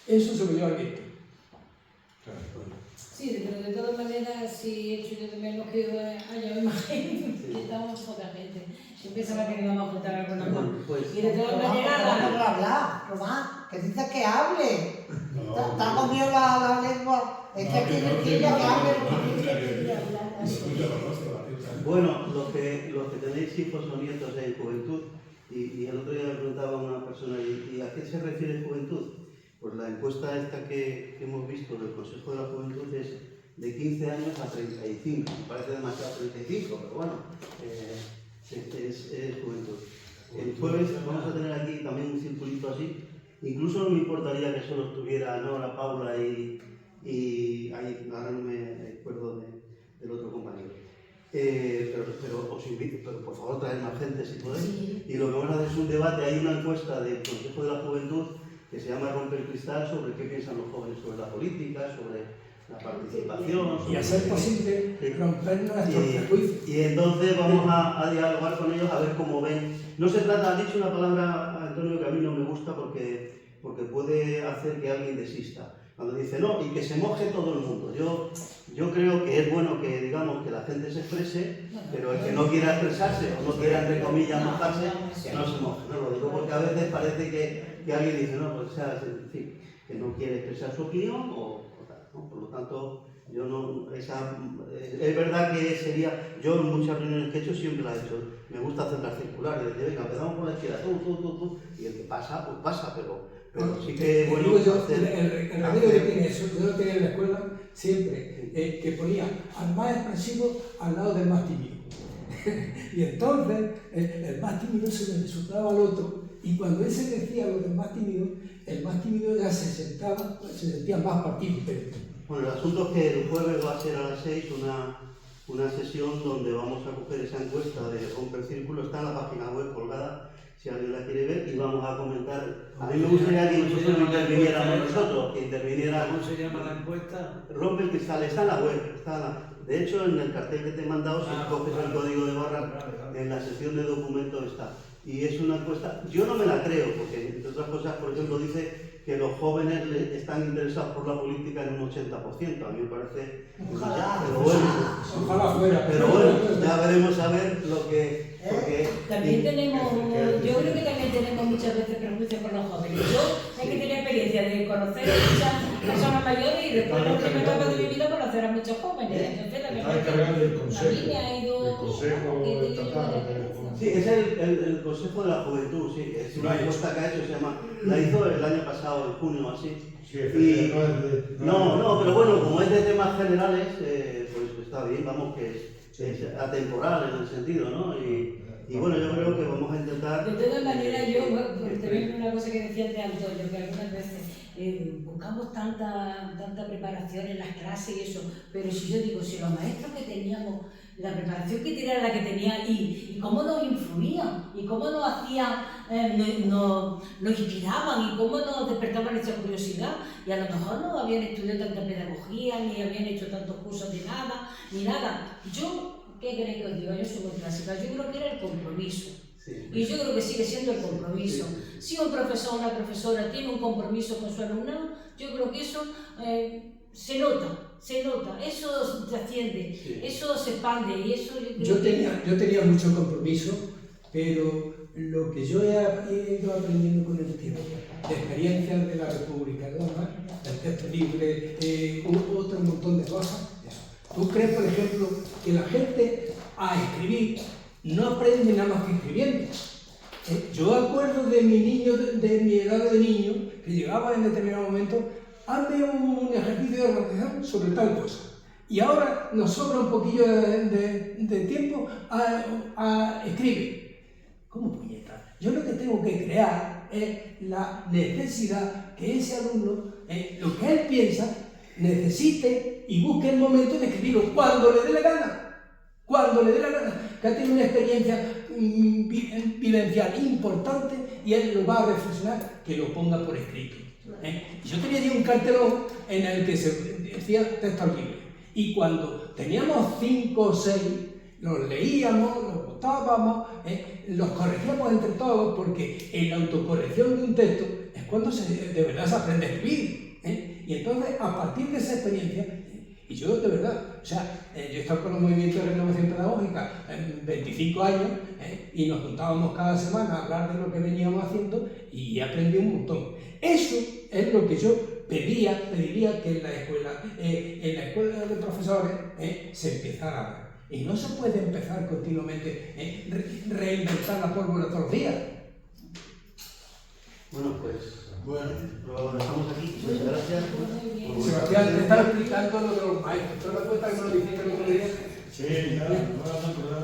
eso se lo lleva al viento. sí, pero de todas maneras sí echo yo de menos que haya imagen, que estamos poca gente. Yo pensaba que íbamos a contar alguna más. Y de todas maneras... Vamos a hablar, Román, que dices que hable. Está comiendo la lengua. Es que aquí Virginia que hable lo que quiere hablar. Bueno, los que tenéis hijos o nietos en juventud, y el otro día me preguntaba a una persona, ¿y a qué se refiere juventud? Pues la encuesta esta que hemos visto del Consejo de la Juventud es de 15 años a 35. Me parece demasiado 35, pero bueno, es juventud. El jueves vamos a tener aquí también un circulito así. Incluso no me importaría que solo estuviera Nora, Paula y ahí ahora no me acuerdo del otro compañero. Pero os invito, pero por favor traed más gente si podéis. Sí. Y lo que vamos a hacer es un debate. Hay una encuesta del Consejo de la Juventud que se llama Romper el Cristal, sobre qué piensan los jóvenes sobre la política, sobre la participación. Y a ser posible romper nuestros prejuicios. Y entonces vamos a dialogar con ellos a ver cómo ven. No se trata, ha dicho una palabra, Antonio, que a mí no me gusta porque puede hacer que alguien desista. Cuando dice no, y que se moje todo el mundo. Yo creo que es bueno que digamos que la gente se exprese, pero el que no quiera expresarse o no quiera, entre comillas, mojarse, que no se moje. No lo digo porque a veces parece que alguien dice, no, pues sea, en fin, que no quiere expresar su opinión o tal, ¿no? Por lo tanto, Yo no, es verdad que sería, yo en muchas reuniones que he hecho siempre la he hecho, me gusta hacer las circulares, decir, venga, empezamos por la izquierda, tú, y el que pasa, pues pasa, pero sí que bueno. Digo yo, el remedio que tiene eso, yo lo tenía en la escuela siempre, que ponía al más expresivo al lado del más tímido. Y entonces el más tímido se le resultaba al otro, y cuando ese decía lo del más tímido, el más tímido ya se sentía más partícipe. Bueno, el asunto es que el jueves va a ser a las 6 una sesión donde vamos a coger esa encuesta de Romper Círculo, está en la página web colgada, si alguien la quiere ver, y vamos a comentar. A mí me gustaría que nosotros interviniéramos nosotros, que interviniera. ¿Cómo se llama la encuesta? Rompe el cristal, está en la web, de hecho en el cartel que te he mandado, si coges el código de barra, en la sección de documentos está. Y es una encuesta, yo no me la creo, porque entre otras cosas, por ejemplo, dice que los jóvenes están interesados por la política en un 80%, a mí me parece. Ojalá. Pero bueno, ya veremos a ver lo que. También tenemos, yo creo que también tenemos muchas veces prejuicios con los jóvenes. Yo es que tenía experiencia de conocer a muchas personas mayores y después en la última etapa de mi vida conocer a muchos jóvenes. Entonces también a mí me ha ido. El Consejo Estatal. Sí, es el Consejo de la Juventud, sí, es una encuesta que ha hecho, se llama, la hizo el año pasado, en junio o así. Sí, y, no, pero bueno, como es de temas generales, pues está bien, vamos, que es atemporal en el sentido, ¿no? Y bueno, yo creo que vamos a intentar. De todas maneras, yo, también una cosa que decía antes Antonio, que algunas veces buscamos tanta preparación en las clases y eso, pero si yo digo, si los maestros que teníamos, la preparación que tenían la que tenía y cómo nos influían y cómo nos hacían, nos inspiraban y cómo nos despertaban nuestra curiosidad, y a lo mejor no habían estudiado tanta pedagogía ni habían hecho tantos cursos de nada, ni nada. ¿Qué queréis que os diga? Yo soy muy clásica, yo creo que era el compromiso. Sí. Y yo creo que sigue siendo el compromiso. Sí. Si un profesor o una profesora tiene un compromiso con su alumnado, yo creo que eso se nota, eso se asciende, sí. Eso se expande y eso yo tenía mucho compromiso, pero lo que yo he ido aprendiendo con el tiempo, de experiencias de la República, el texto libre, otro montón de cosas, eso. ¿Tú crees, por ejemplo, que la gente a escribir no aprende nada más que escribiendo? Yo acuerdo de mi niño, de mi edad de niño, que llegaba en determinado momento, hazme un ejercicio de redacción sobre tal cosa. Y ahora nos sobra un poquillo de tiempo a escribir. ¿Cómo puñeta? Yo lo que tengo que crear es la necesidad que ese alumno, lo que él piensa, necesite y busque el momento de escribirlo cuando le dé la gana. Cuando le dé la gana. Que ha tenido una experiencia vivencial importante y él lo va a reflexionar, que lo ponga por escrito. Yo tenía allí un cartelón en el que se decía texto libre. Y cuando teníamos 5 o 6, los leíamos, los votábamos, los corregíamos entre todos, porque en la autocorrección de un texto es cuando de verdad se aprende a escribir. Y entonces, a partir de esa experiencia, y yo de verdad, o sea, yo he estado con los movimientos de renovación pedagógica 25 años, y nos juntábamos cada semana a hablar de lo que veníamos haciendo y he aprendido un montón. Eso es lo que yo pediría que en la escuela de profesores se empezara a ver. Y no se puede empezar continuamente, reinventar la pólvora todos los días. Bueno, pues lo dejamos aquí. Muchas gracias. Sebastián, te estaba explicando lo de los maestros. ¿Te das cuenta que me lo dijiste el otro día? Sí, ya,